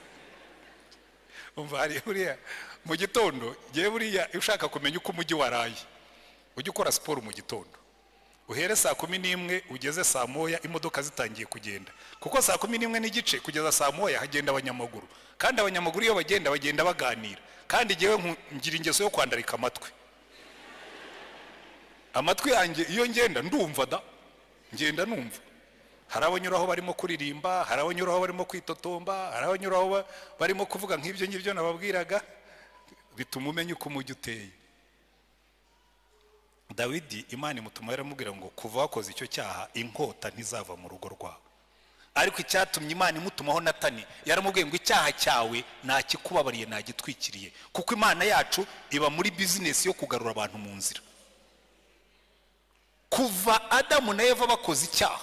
Speaker 1: Umva hari buriya mu gitondo, giye buriya ushaka kumenya uko umujyi waraye, ujye ukora siporo mu gitondo. Uhere saa 11 ugeze saa 1 imodoka zitangiye kugenda, kuko saa 11 n'igice kugeza saa 1 hagenda abanyamaguru, kandi abanyamaguru iyo bagenda baganira. Kandi giyewe ngira ingeso yo kwandarika amatwi yanjye iyo ngenda ndumva ngenda numva. Hari abanyuraho barimo kuririmba, hari abanyuraho barimo kwitotomba, hari abanyuraho barimo kuvuga nk'ibyo ngibyo nababwiraga, bituma umenya uko umujyi uteye. Dawidi Imana imutuma yaramubwira ngo kuva wakoze icyo cyaha inkota ntizava mu rugo rwawe. Ariko icyatumye Imana imutumaho Natani yaramubwiye ngo icyaha cyawe nakikubabariye nagitwikiriye, kuko Imana yacu iba muri business yo kugarura abantu mu nzira. Kuva Adamu na Eva bakoze icyaha,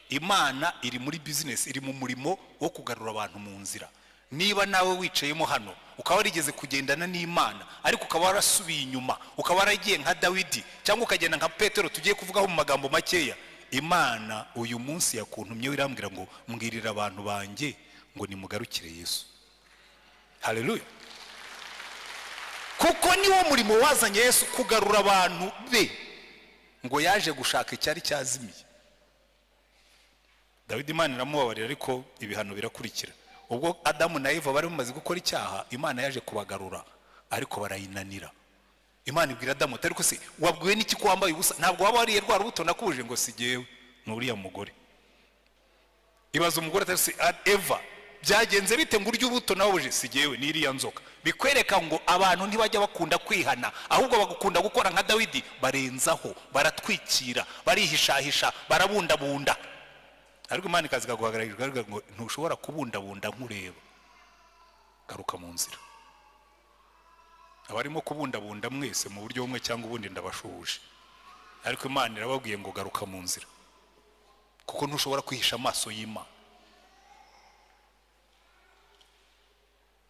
Speaker 1: Imana iri muri business, iri mu murimo wo kugarura abantu mu nzira. Niba nawe wicayemo hano ukaba warigeze kugendana n'Imana ariko ukaba warasubiye inyuma, ukaba waragiye nka Dawidi cyangwa ukagenda nka Petero tugiye kuvugaho mu magambo makeya, Imana uyu munsi yakuntumye irambwira ngo mbwirira abantu banjye ngo nimugarukire Yesu. Haleluya. Kuko niwo murimo wazanye Yesu, kugarura abantu be, ngo yaje gushaka icyari cyazimiye. Dawidi Imana iramubabarira ariko ibihano birakurikira. Ubwo Adamu na Eva bari bamaze gukora icyaha, Imana yaje kubagarura ariko barayinanira. Imana ibwira Adamu ariko se wabwiwe n'iki ko wambaye ubusa? Ntabwo waba wariye rwa rubuto nakuje ngo sigewe n'uriya mugore. Ibaza umugore atari se Eva byagenze bite ngo urye ubuto nawe uje sigewe n'iriya nzoka bikwereka ngo abantu ntibajya bakunda kwihana ahubwo bagukunda gukora nka Dawidi barenzaho baratwikira barihishahisha barabundabunda ariko Imana ikazi kaguhagararira ngo ntushobora kubundabunda nkureba garuka mu nzira abarimo kubundabunda mwese mu buryo bumwe cyangwa ubundi ndabashuje ariko Imana irababwiye ngo garuka mu nzira kuko ntushobora kwihisha amaso y'Imana.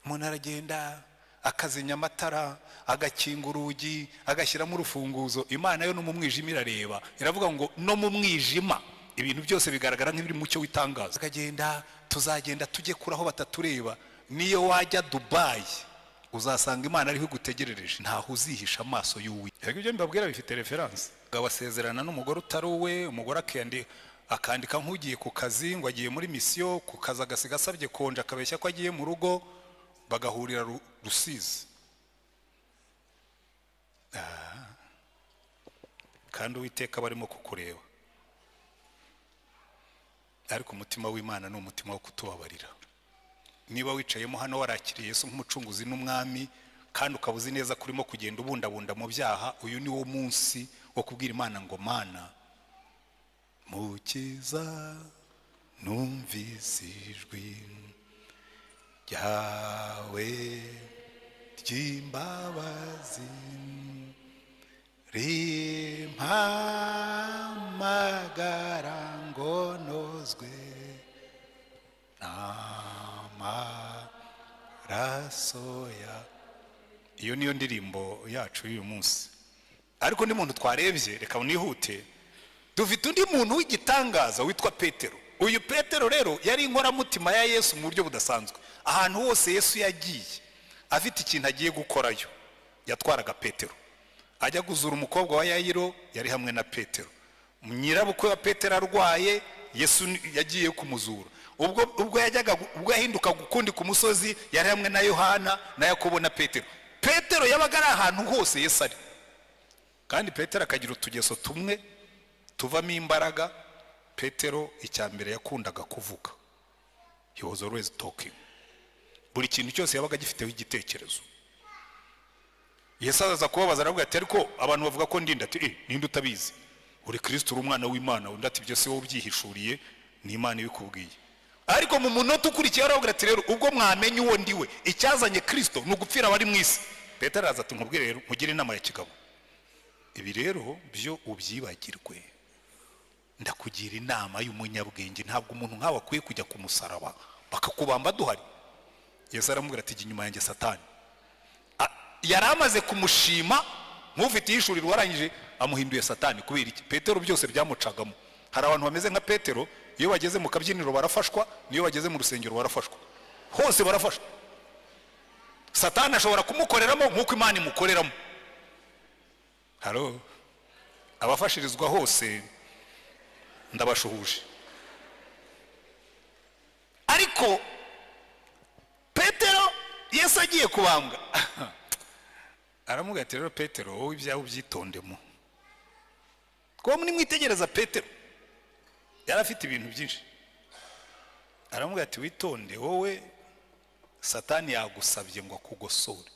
Speaker 1: Umuntu aragenda akazenya amatara agakinga urugi agashyiramo urufunguzo, Imana yo no mu mwijima irareba, iravuga ngo no mu mwijima ibintu byose bigaragara nk'ibiri mu cyo witangaza. Akagenda tuzagenda tujye kuraho batatureba, niyo wajya Dubai uzasanga Imana ariho gutegerereje, ntaho uzihisha amaso y'uwi. Ibyo mbabwira bifite reference. Gabasezerana n'umugore utari uwe, umugore akandika nk'ugiye ku kazi ngo agiye muri mission, ku kazi agasiga asabye konja akabeshya ko agiye mu rugo, bagahurira Rusizi. Kandi Uwiteka barimo kukureba, ariko umutima w'Imana ni umutima wo kutubabarira. Niba wicayemo hano warakiriye Yesu nk'umucunguzi n'umwami kandi ukabuzi neza kurimo kugenda ubundabunda mu byaha, uyu ni wo munsi wo kubwira Imana ngo Mana mukiza numvise ijwi ryawe ry'imbabazi rimpamagara ngo nozwe n'amaraso ya. Iyo niyo ndirimbo yacu y'uyu munsi. Ariko ni muntu twarebye, reka nihute, dufite undi muntu w'igitangaza witwa Petero. Uyu Petero rero yari inkoramutima ya Yesu mu buryo budasanzwe. Ahantu hose Yesu yagiye afite ikintu agiye gukorayo yatwaraga Petero. Ajya guzura umukobwa wa Yayiro yari hamwe na Petero. Nyirabukwe wa Petero arwaye, Yesu yagiye kumuzura. Ubwo yahinduka gukundi ku musozi yari hamwe na Yohana na Yakobo na Petero. Petero yabaga ari ahantu hose Yesu ari. Kandi Petero akagira utugeso tumwe tuvamo imbaraga. Petero icyambere yakundaga kuvuga. He was always talking. Buri kintu cyose yabaga gifiteho igitekerezo. Yesu aza kubabaza aravuga ati ariko abantu bavuga ko ndinda, ati ninde utabizi? Uri Kristo, uri umwana w'Imana. Undi ati byose wowe ubyihishuriye, ni Imana ibikubwiye. Ariko mu munota ukurikiye aravuga ati rero ubwo mwamenye uwo ndiwe, icyazanye Kristo ni ugupfira abari mu isi. Petero araza ati nkubwire rero mugire inama ya kigabo, ibi rero byo ubyibagirwe, ndakugira inama y'umunyabwenge. Ntabwo umuntu nkawe akwiye kujya ku musaraba bakakubamba duhari. Yesu aramubwira ati nyuma yanjye Satani. Yaramaze kumushima nk'ufite yishurirwa, arangije amuhinduye Satani. Kubera iki? Petero byose byamucagamo. Hari abantu bameze nka Petero, iyo bageze mu kabyiniro barafashwa, niyo bageze mu rusengero barafashwa, hose barafashwa. Satani ashobora kumukoreramo nk'uko Imana imukoreramo. Halo, abafashirizwa hose ndabashuhuje. Ariko Petero Yesu agiye kubambwa aramubwira ati rero Petero wowe ibyawe byitondemo. Ko muri mwitegereza Petero yari afite ibintu byinshi. Aramubwira ati witonde wowe, Satani yagusabye ngo akugosore.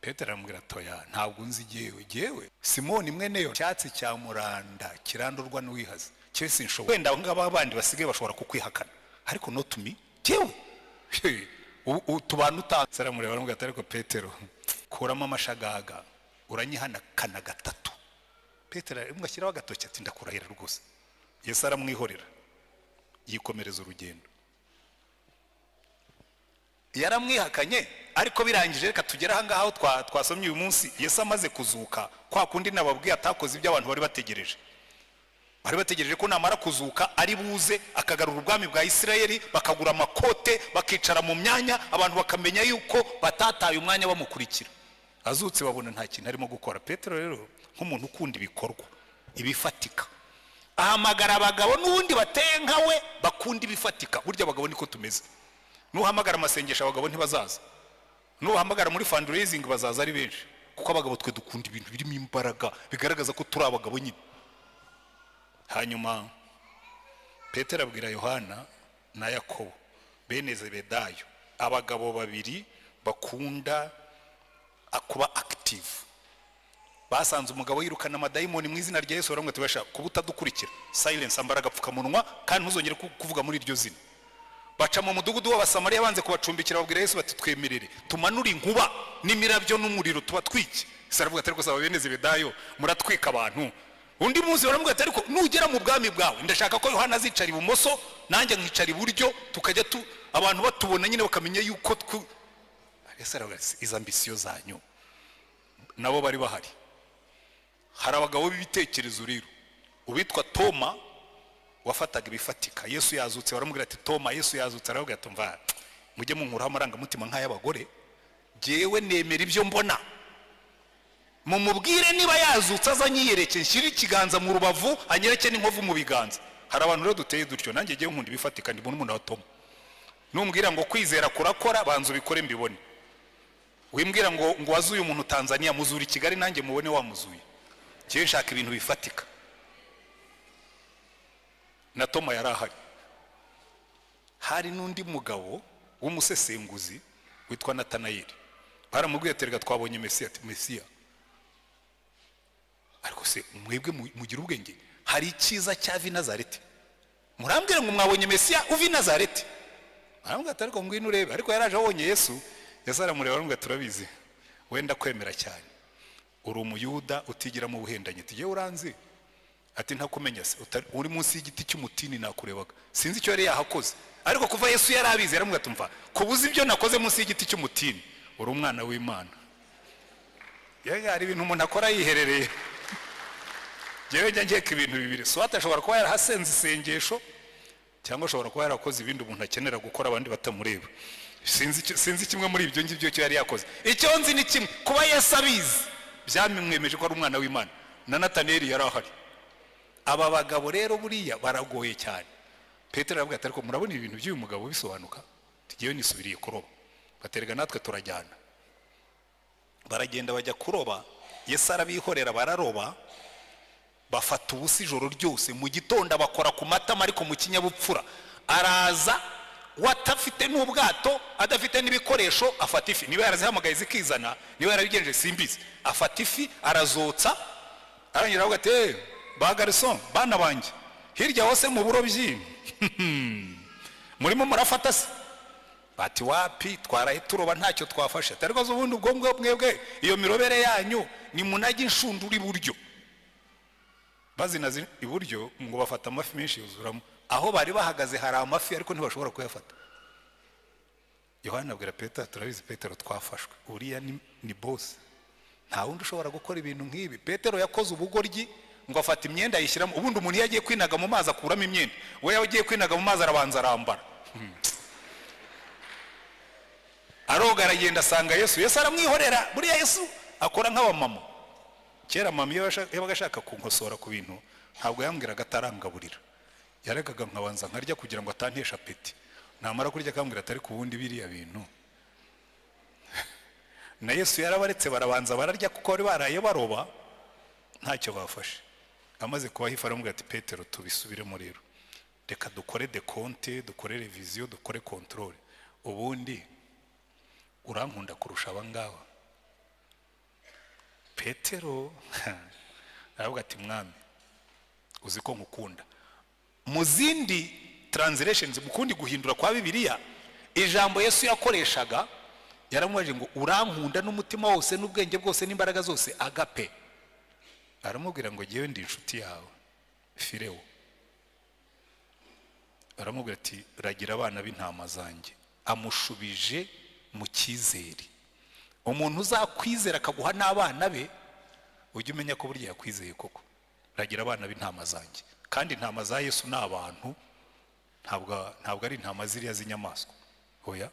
Speaker 1: Petero aramubwira atoya ntabwo nzi jewe Simoni mweneyo cyatsi cya muranda kirandurwa n'uwihaza cyo sinshoboye. Wenda ngaba abandi basigaye bashobora kukwihakana, ariko no tumi jewe utubana utasaramure. Baramubwira ati ariko Petero kuramo amashagaga uranyihana kana gatatu. Petero umwashyiraho agatoki ati ndakurahira rwose. Yesu aramwihorera yikomereza urugendo. Yaramwihakanye, ariko birangije reka tugera aha ngaho twasomye uyu munsi. Yesu amaze kuzuka, kwa kundi nababwiye atakoze ibyo abantu bari bategereje. Bari bategereje ko namara kuzuka ari buze akagarura ubwami bwa Isirayeli, bakagura amakote bakicara mu myanya, abantu bakamenya yuko batataye umwanya bamukurikira. Azutse babona nta kintu arimo gukora. Petero rero nk'umuntu ukunda ibikorwa ibifatika, ahamagara abagabo n'ubundi bateye nkawe bakunda ibifatika. Burya abagabo niko tumeze. Nuhamagara amasengesho abagabo ntibazaza, nuhamagara muri fundraising bazaza ari benshi, kuko abagabo twe dukunda ibintu birimo imbaraga bigaragaza ko turi abagabo nyine. Hanyuma Petero abwira Yohana na Yakobo bene Zebedayo, abagabo babiri bakunda kuba active. Basanze umugabo yirukana amadayimoni mu izina rya Yesu, baramwe tubasha kubuta dukurikira, silence, ambara agapfukamunwa kandi ntuzongere kuvuga muri iryo zina. Baca mu mudugudu w'Abasamariya banze kubacumbikira, babwira Yesu bati twemerere tumanura inkuba n'imirabyo n'umuriro tubatwike. Saravuga ati ariko saba bene Zebedayo muratwika abantu. Undi munsi baramubwira ati ariko nugera mu bwami bwawe ndashaka ko Yohana azicara ibumoso nanjye nkicara iburyo, tukajya abantu batubona nyine bakamenya yuko Yesu aravuga ati izo ambisiyo zanyu. Nabo bari bahari. Hari abagabo b'ibitekerezo rero, ubitwa Toma wafataga ibifatika. Yesu yazutse, baramubwira ati Toma, Yesu yazutse, aravuga ati mva mujye munkuraho amarangamutima nk'ay'abagore, jewe nemera ibyo mbona, mumubwire niba yazutse azanyiyereke, nshyire ikiganza mu rubavu anyereke n'inkovu mu biganza. Hari abantu rero duteye dutyo, nanjye ngiye nkunda ibifatika, ndi umuntu wa Toma. Numbwira ngo kwizera kurakora, banza ubikore mbibone. Wimbwira ngo wazuye umuntu Tanzania, muzuri Kigali nanjye mubone wamuzuye. Ngiye nshaka ibintu bifatika. Na Toma yarahari. Hari n'undi mugabo w'umusesenguzi witwa Natanayeli. Baramubwiye ati rega twabonye Mesiya, ati Mesiya. Ariko se mwebwe mugira ubwenge, hari icyiza cya Nazareti. Murambwira ngo mwabonye Mesiya uvi Nazareti. Baramubwira ati ariko ngwino urebe. Ariko yaraje abonye Yesu, Yesu aramureba aramubwira turabizi, wenda kwemera cyane. Uri umuyuda utigira mu buhendanye, ati yewe uranzi. Ati ntakumenya se, uri munsi y'igiti cy'umutini nakurebaga. Sinzi icyo yari yahakoze. Ariko kuva Yesu yarabizi, yaramubwira ati mva kubuza ibyo nakoze munsi y'igiti cy'umutini, uri umwana w'Imana. Hari ibintu umuntu akora yiherereye. Jewe njyeka ibintu bibiri, so atashobora kuba yarahasenze isengesho cyangwa ashobora kuba yarakoze ibindi umuntu akenera gukora abandi batamureba. Sinzi kimwe muri ibyo ngibyo cyo yari yakoze. Icyo nzi ni kimwe, kuba Yesu abizi byamwemeje ko ari umwana w'Imana. Na Natanayeli yarahari. Aba bagabo rero buriya baragoye cyane. Petero aravuga ati ariko murabona ibintu by'uyu mugabo bisobanuka, tugiye nisubiriye kuroba. Baterega natwe turajyana. Baragenda bajya kuroba, Yesu arabihorera bararoba, bafata ubusa ijoro ryose, mu gitondo bakora ku matama ariko mu kinyabupfura. Araza watafite n'ubwato, adafite n'ibikoresho, afata ifi. Niba yarazihamagaye zikizana, niba yarabigenje simbizi, afata ifi arazotsa. Arangira avuga ati ba garçon bana banjye hirya hose mu burobyi murimo murafata se? Bati wapi, twaraye turoba ntacyo twafashe. Ariko ubundi ubwo mwebwe iyo mirobere yanyu ni munajya inshundura iburyo. Bazinazi iburyo ngo bafata amafi menshi yuzuramo. Aho bari bahagaze hari amafi ariko ntibashobora kuyafata. Yohana abwira Petero, turabizi Petero twafashwe, uriya ni boss, nta wundi ushobora gukora ibintu nk'ibi. Petero yakoze ubugoryi ngo afata imyenda yishyiramo. Ubundi umuntu yagiye kwinaga mu mazi akuramo imyenda, we yagiye kwinaga mu mazi arabanza arambara. Aroga aragenda asanga Yesu, Yesu aramwihorera. Buriya Yesu akora nk'abamama. Kera mama iyo yabaga ashaka kunkosora ku bintu ntabwo yambwiraga atarangaburira, yarekaga nkabanza nkarya kugira ngo atantesha apeti. Namara kurya akambwira atari ku bundi biriya bintu. Na Yesu yarabaretse barabanza bararya kuko bari baraye baroba ntacyo bafashe. Amaze kubaha ifu aramubwira ati Petero tubisubiremo rero, reka dukore dekonte, dukore reviziyo, dukore controle. Ubundi urankunda kurusha abangaba. Petero aravuga ati mwami uzi ko nkukunda. Mu zindi translations mukundi guhindura kwa Bibiliya, ijambo Yesu yakoreshaga yaramubajije ngo urankunda n'umutima wose n'ubwenge bwose n'imbaraga zose, agape. Aramubwira ngo ngewe ndi inshuti yawe Filewo. Aramubwira ati ragira abana b'intama zanjye. Amushubije mu cyizere. Umuntu uzakwizera akaguha n'abana be, ujye umenya ko burya yakwizeye koko. Ragira abana b'intama zanjye. Kandi intama za Yesu ni abantu, ntabwo ari intama ziriya z'inyamaswa. Oya,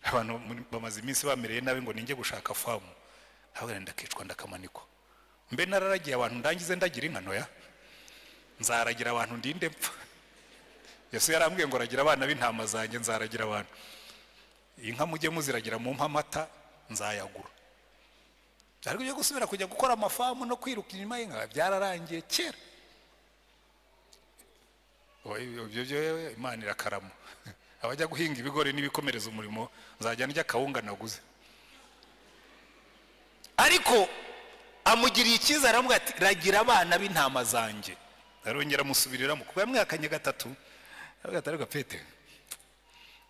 Speaker 1: abantu bamaze iminsi bamereye nabi ngo ninjye gushaka famu, ntabwo ndakicwa ndakamanikwa. Mbe nararagiye abantu ndangize ndagira inka ntoya, nzaragira abantu ndinde mpfa. Yesu yarambwiye ngo ragira abana b'intama zanjye, nzaragira abantu. Inka mujye muziragira mu mpamata nzayagura. Ariko byo gusubira kujya gukora amafamu no kwiruka inyuma y'inka byararangiye kera. Ibyo Imana irakarama. abajya guhinga ibigori n'ibikomereza umurimo nzajya ndya kawunga naguze. Ariko amugiriye icyizere aramubwira ati ragira abana b'intama zanjye. Arongera amusubiriramo kuko yamwihakanye gatatu. Ariko Petero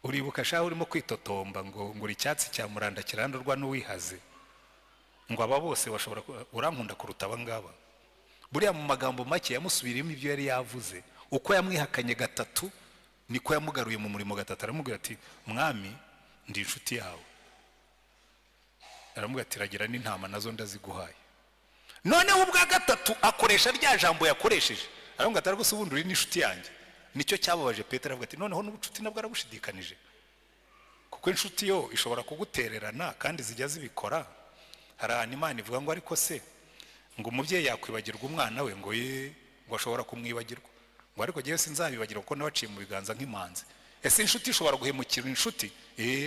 Speaker 1: uribuka shaho urimo kwitotomba ngo ngura icyatsi cya muranda kirandurwa n'uwihaze ngo aba bose bashobora urankunda kuruta abangaba. Buriya mu magambo make yamusubiriyemo ibyo yari yavuze. Uko yamwihakanye gatatu niko yamugaruye mu murimo gatatu. Aramubwira ati mwami ndi inshuti yawe. Aramubwira ati ragira n'intama nazo ndaziguhaye. Noneho ubwa gatatu akoresha rya jambo yakoresheje. Aramubwira ati ariko ubundi uri n'inshuti yanjye. Nicyo cyababaje Petero avuga ati noneho n'ubucuti nabwo arabushidikanije. Kuko inshuti yo ishobora kugutererana kandi zijya zibikora. Hari Imana ivuga ngo ariko se ngo umubyeyi yakwibagirwa umwana we ngo ngo ashobora kumwibagirwa. Ngo ariko giye sinzabibagirwa kuko nabaciye mu biganza nk'imanzi. Ese inshuti ishobora guhemukira inshuti?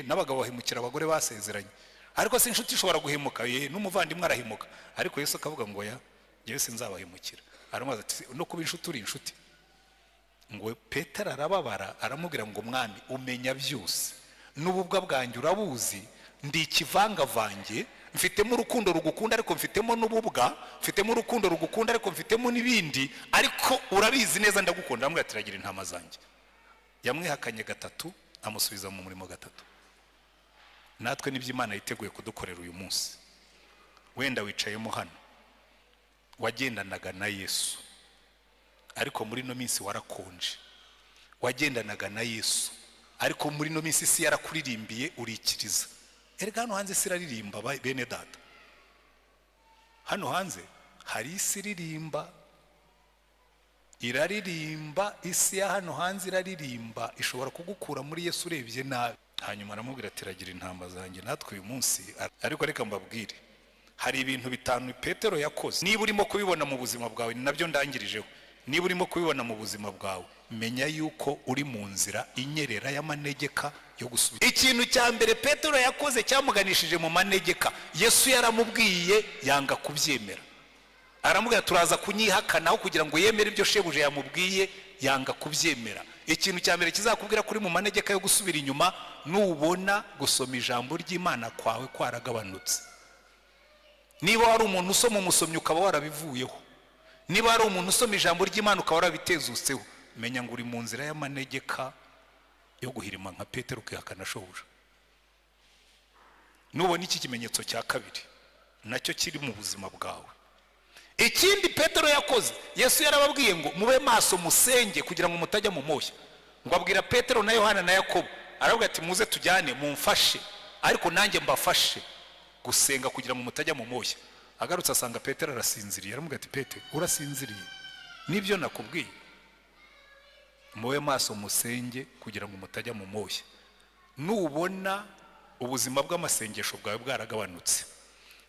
Speaker 1: N'abagabo bahemukira abagore basezeranye. Ariko se inshuti ishobora guhemuka? N'umuvandimwe arahemuka. Ariko Yesu akavuga ngo giye sinzabahemukira. Aramubaza ati no kuba inshuti uri inshuti? Ngo Petero arababara aramubwira ngo mwami umenya byose n'ububwa bwanjye urabuzi ndi ikivangavange mfitemo urukundo rugukunda ariko mfitemo n'ububwa mfitemo urukundo rugukunda ariko mfitemo n'ibindi ariko urabizi neza ndagukunda. Aramubwira ati ragira intama zanjye. Yamwihakanye gatatu amusubiza mu murimo gatatu. Natwe nibyo Imana yiteguye kudukorera uyu munsi. Wenda wicayemo hano wagendanaga na Yesu ariko muri no minsi warakonje. Wagendanaga na Yesu ariko muri no minsi isi yarakuririmbiye urikiriza. Erega hano hanze siraririmba bene data. Hano hanze hari isi iririmba iraririmba. Isi ya hano hanze iraririmba ishobora kugukura muri Yesu urebye nabi. Hanyuma aramubwira ati ragira intama zanjye. Natwe uyu munsi ariko reka mbabwire hari ibintu bitanu Petero yakoze. Niba urimo kubibona mu buzima bwawe ni nabyo ndangirijeho. Niba urimo kubibona mu buzima bwawe menya yuko uri mu nzira inyerera y'amanegeka yo gusubira. Ikintu cya mbere Petero yakoze cyamuganishije mu manegeka. Yesu yaramubwiye yanga kubyemera. Aramubwira turaza kunyihakanaho kugira ngo yemere ibyo shebuje yamubwiye yanga kubyemera. Ikintu cya mbere kizakubwira kuri mu manegeka yo gusubira inyuma nubona gusoma ijambo ry'Imana kwawe kwaragabanutse. Niba wari umuntu usoma umusomyi ukaba warabivuyeho, niba ari umuntu usoma ijambo ry'Imana ukaba warabitezutseho, menya ngo uri mu nzira y'amanegeka yo guhirima nka Petero ukihakana shobuja. Nubona iki kimenyetso cya kabiri nacyo kiri mu buzima bwawe. Ikindi Petero yakoze, Yesu yarababwiye ngo mube maso musenge kugira ngo mutajya mu moshya. Ngo abwira Petero na Yohana na Yakobo aravuga ati muze tujyane mumfashe ariko nanjye mbafashe gusenga kugira ngo mutajya mu moshya. Agarutse asanga Petero arasinziriye. Aramuga ati Petero urasinziriye? Nibyo nakubwiye. Mube maso musenge kugira ngo mutajya mu moshya. Nubona ubuzima bw'amasengesho bwawe bwaragabanutse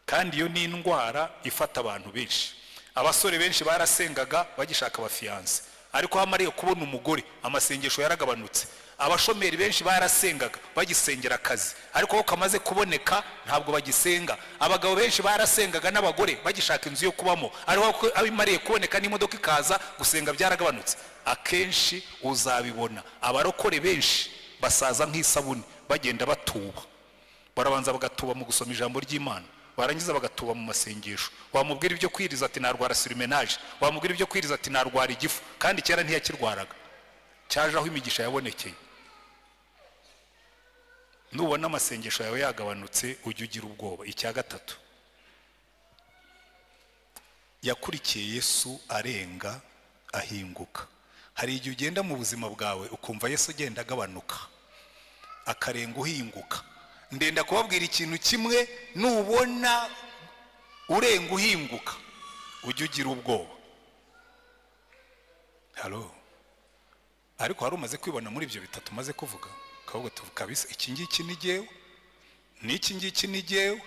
Speaker 1: kandi iyo ni indwara ifata abantu benshi. Abasore benshi barasengaga bagishaka abafiyanse ariko hamariye kubona umugore amasengesho yaragabanutse. Abashomeri benshi barasengaga bagisengera akazi ariko ko kamaze kuboneka ntabwo bagisenga. Abagabo benshi barasengaga n'abagore bagishaka inzu yo kubamo ariko abimariye kuboneka n'imodoka ikaza gusenga byaragabanutse. Akenshi uzabibona abarokore benshi basaza nk'isabuni bagenda batuba. Barabanza bagatuba mu gusoma ijambo ry'Imana barangiza bagatuba mu masengesho. Wamubwira ibyo kwiriza ati narwara sirimenaje, wamubwira ibyo kwiriza ati narwara igifu kandi kera ntiyakirwaraga. Cyaje aho imigisha yabonekeye. Nubona amasengesho yawe yagabanutse ujye ugira ubwoba. Icya gatatu yakurikiye Yesu arenga ahinguka. Hari igihe ugenda mu buzima bwawe ukumva Yesu agenda agabanuka akarenga uhinguka. Ndenda kubabwira ikintu kimwe, nubona urenga uhinguka ujye ugira ubwoba. Halo. Ariko hari umaze kwibona muri ibyo bitatu maze kuvuga kavuga kabisa iki ngiki ni jewe n'iki ngiki ni jewe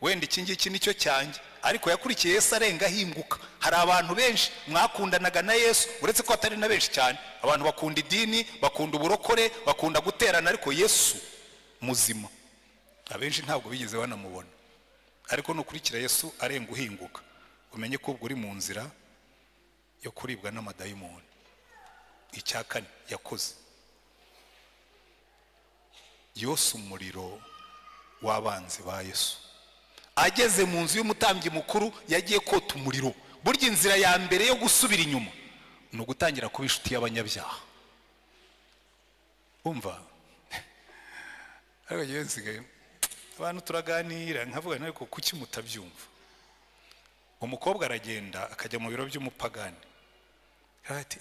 Speaker 1: wenda iki ngiki nicyo cyanjye. Ariko yakurikiye Yesu arenga ahinguka. Hari abantu benshi mwakundanaga na Yesu uretse ko atari na benshi cyane. Abantu bakunda idini, bakunda uburokore, bakunda guterana ariko Yesu muzima abenshi ntabwo bigeze banamubona. Ariko nukurikira Yesu arenga uhinguka umenye ko ubwo uri mu nzira yo kuribwa n'amadayimoni. Icya kane yakoze yose umuriro w'abanzi ba Yesu. Ageze mu nzu y'umutambyi mukuru yagiye kota umuriro. Burya inzira ya mbere yo gusubira inyuma no gutangira kuba inshuti y'abanyabyaha. Umva ariko yensigaye abantu turaganira nkavuga ariko kuki mutabyumva. Umukobwa aragenda akajya mu biro by'umupagani. Ati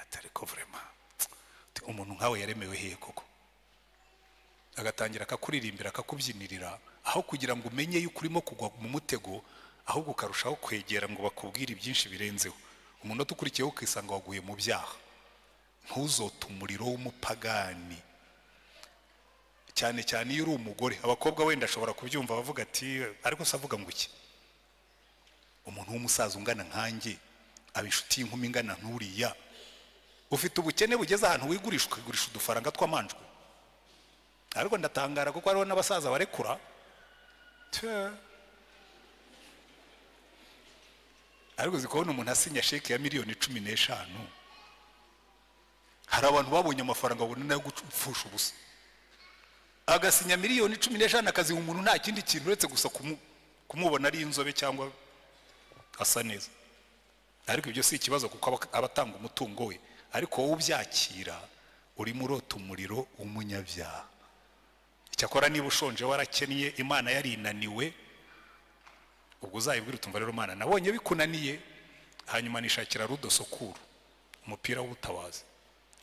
Speaker 1: atari ko vraiment umuntu nkawe yaremewe hehe koko. Agatangira akakuririmbira akakubyinirira aho kugira ngo umenye yuko urimo kugwa mu mutego, ahubwo ukarushaho kwegera ngo bakubwire byinshi birenzeho. Umuntu utukurikiyeho ukisanga waguye mu byaha. Ntuzote umuriro w'umupagani, cyane cyane iyo uri umugore. Abakobwa wenda ashobora kubyumva bavuga ati ariko se avuga ngo iki, umuntu w'umusaza ungana nkanjye abishuti inkumi ingana nturiya, ufite ubukene bugeze ahantu wigurisha ukigurisha udufaranga tw'amanjwe. Ariko ndatangara kuko hariho n'abasaza barekura. Ariko zikubona umuntu asinya sheke ya miliyoni 15. Hari abantu babonye amafaranga babona nayo gupfusha ubusa. Agasinya miliyoni 15 akaziha umuntu nta kindi kintu uretse gusa kumubona ari inzobe cyangwa asa neza. Ariko ibyo si ikibazo kuko abatanga umutungo we. Ariko wowe ubyakira urimo urota umuriro w'umunyabyaha. Cyakora niba ushonje warakennye Imana yarinaniwe, ubwo uzayibwira utumva rero Mana nabonye bikunaniye, hanyuma nishakira rudosokuru umupira w'ubutabazi.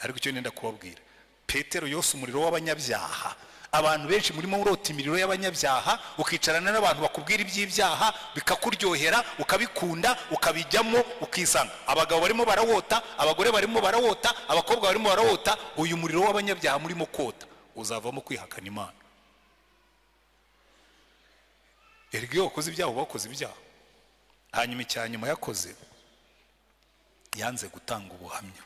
Speaker 1: Ariko icyo nenda kubabwira, Petero yose umuriro w'abanyabyaha. Abantu benshi murimo urota imiriro y'abanyabyaha, ukicarana n'abantu bakubwira iby'ibyaha bikakuryohera, ukabikunda, ukabijyamo, ukisanga abagabo barimo barawota, abagore barimo barawota, abakobwa barimo barawota. Uyu muriro w'abanyabyaha murimo kota uzavamo kwihakana Imana. Erige wakoze ibyaha bakoze ibyaha. Hanyuma icyanyuma yakoze yanze gutanga ubuhamya.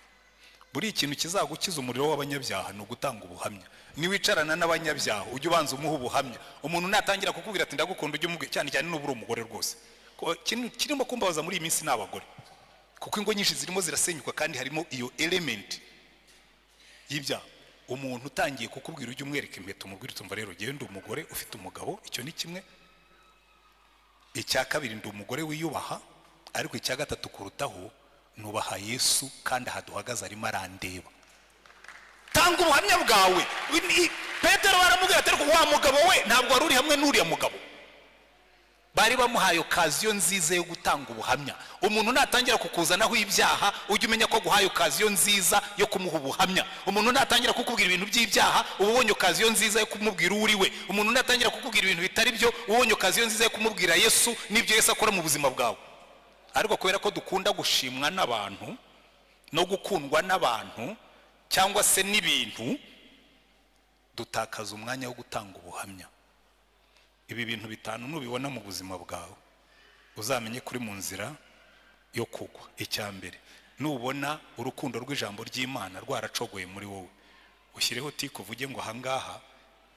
Speaker 1: Buri ikintu kizagukiza umuriro w'abanyabyaha no gutanga ubuhamya. Niwicarana n'abanyabyaha ujye ubanza umuha ubuhamya. Umuntu natangira kukubwira ati ndagukunda ujye umubwira, cyane cyane n'uburi umugore rwose. Kirimo kumbabaza muri iyi minsi n'abagore, kuko ingo nyinshi zirimo zirasenyuka kandi harimo iyo element y'ibyaha. Umuntu utangiye kukubwira ujye umwereka impeta umubwira utumva rero genda umugore ufite umugabo, icyo ni kimwe. Icya kabiri ndi umugore wiyubaha, ariko icya gatatu kurutaho nubaha Yesu kandi ahaduhagaze arimo arandeba. Tanga ubuhamya bwawe. Petero baramubwira ati ariko wa mugabo we ntabwo wari uri hamwe n'uriya mugabo. Bari bamuhaye okaziyo nziza yo gutanga ubuhamya. Umuntu natangira kukuzanaho ibyaha ujye umenya ko guhaye okaziyo nziza yo kumuha ubuhamya. Umuntu natangira kukubwira ibintu by'ibyaha ubonye okaziyo nziza yo kumubwira uri we. Umuntu natangira kukubwira ibintu bitari byo ubonye okaziyo nziza yo kumubwira Yesu n'ibyo Yesu akora mu buzima bwawe. Ariko kubera ko dukunda gushimwa n'abantu no gukundwa n'abantu cyangwa se n'ibintu, dutakaza umwanya wo gutanga ubuhamya. Ibi bintu bitanu nubibona mu buzima bwawe uzamenye kuri mu nzira yo kugwa. Icya mbere, nubona urukundo rw'ijambo ry'Imana rwaracogoye muri wowe, ushyireho tiko uvuge ngo ahangaha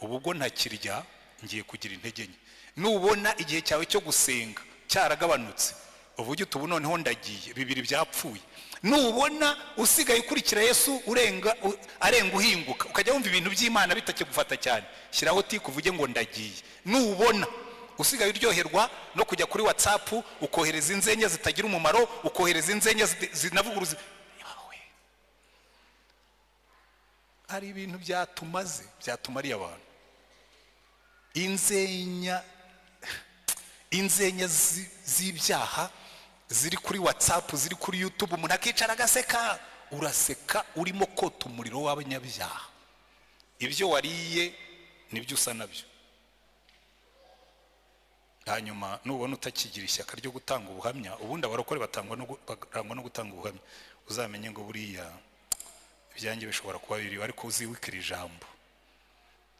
Speaker 1: ubwo ntakirya ngiye kugira intege nke. Nubona igihe cyawe cyo gusenga cyaragabanutse, uvuge utubu noneho ndagiye, bibiri byapfuye. Nubona usigaye ukurikira Yesu arenga uhinguka, ukajya wumva ibintu by'Imana bitakigufata cyane, shyiraho tiko uvuge ngo ndagiye. Nubona usigaye uryoherwa no kujya kuri WhatsApp ukohereza inzenya zitagira umumaro, ukohereza inzenya zinavuguruza, hari ibintu byatumariye abantu. Inzenya z'ibyaha ziri kuri WhatsApp, ziri kuri YouTube, umuntu akicara agaseka. Uraseka urimo kota umuriro w'abanyabyaha. Ibyo wariye nibyo usa nabyo. Hanyuma nubona utakigira ishyaka ryo gutanga ubuhamya, ubundi abarokore barangwa no gutanga ubuhamya, uzamenye ngo buriya ibyanjye bishobora kuba biri, ariko uziwikira ijambo.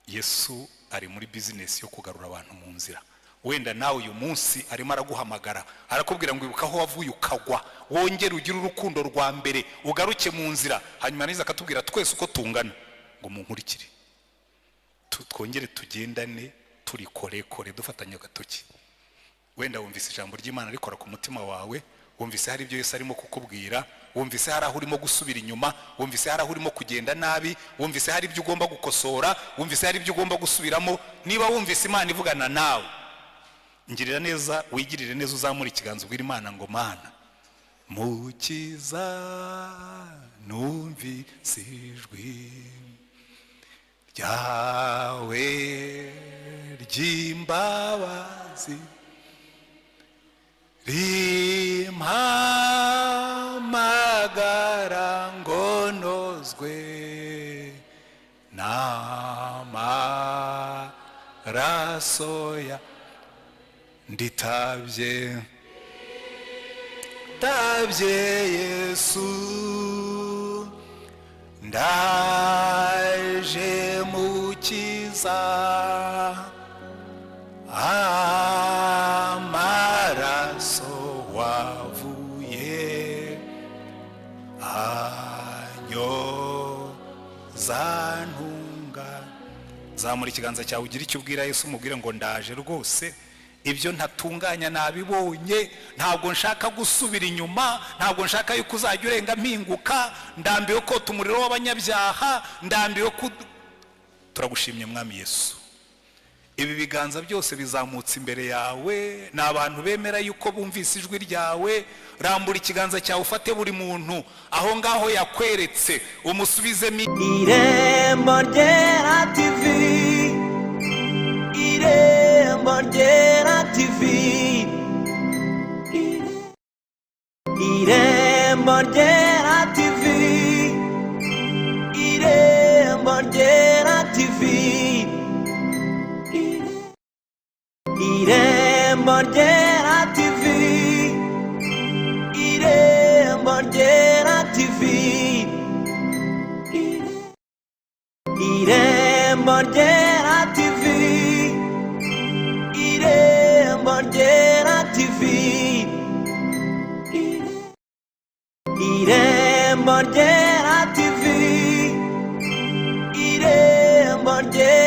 Speaker 1: Yesu ari muri business yo kugarura abantu mu nzira. Wenda nawe uyu munsi arimo araguhamagara, arakubwira ngo ibuka aho wavuye ukagwa, wongere ugire urukundo rwa mbere, ugaruke mu nzira. Hanyuma niza akatubwira twese uko tungana ngo munkurikire, twongere tugendane turi kore dufatanya agatoki. Wenda wumvise ijambo ry'Imana rikora ku mutima wawe, wumvise hari ibyo Yesu arimo kukubwira, wumvise hari aho urimo gusubira inyuma, wumvise hari aho urimo kugenda nabi, wumvise hari ibyo ugomba gukosora, wumvise hari ibyo ugomba gusubiramo. Niba wumvise Imana ivugana nawe, ngirira neza, wigirire neza, uzamura ikiganza ubwira Imana ngo Mana Mukiza numvise ijwi ryawe ry'imbabazi rimpamagara ngo nozwe n'amaraso ya nditabye Yesu ndaje Mukiza amaraso wavuye anyoza ntunga. Zamura ikiganza cyawe ugira icyo ubwira Yesu, umubwire ngo ndaje rwose, ibyo ntatunganya nabibonye, ntabwo nshaka gusubira inyuma, ntabwo nshaka yuko uzajya urenga mpinguka, ndambiwe ko umuriro w'abanyabyaha, ndambiwe ko. Turagushimye Mwami Yesu, ibi biganza byose bizamutse imbere yawe, ni abantu bemera yuko bumvise ijwi ryawe. Rambura ikiganza cyawe ufate buri muntu aho ngaho yakweretse, umusubizemo.
Speaker 2: Irembo ryera TV, Irembo ryera TV, Irembo ryera TV, Irembo ryera TV, Irembo ryera TV, Irembo ryera TV, Irembo ryera TV, Irembo ryera TV, Irembo ryera TV, Irembo ryera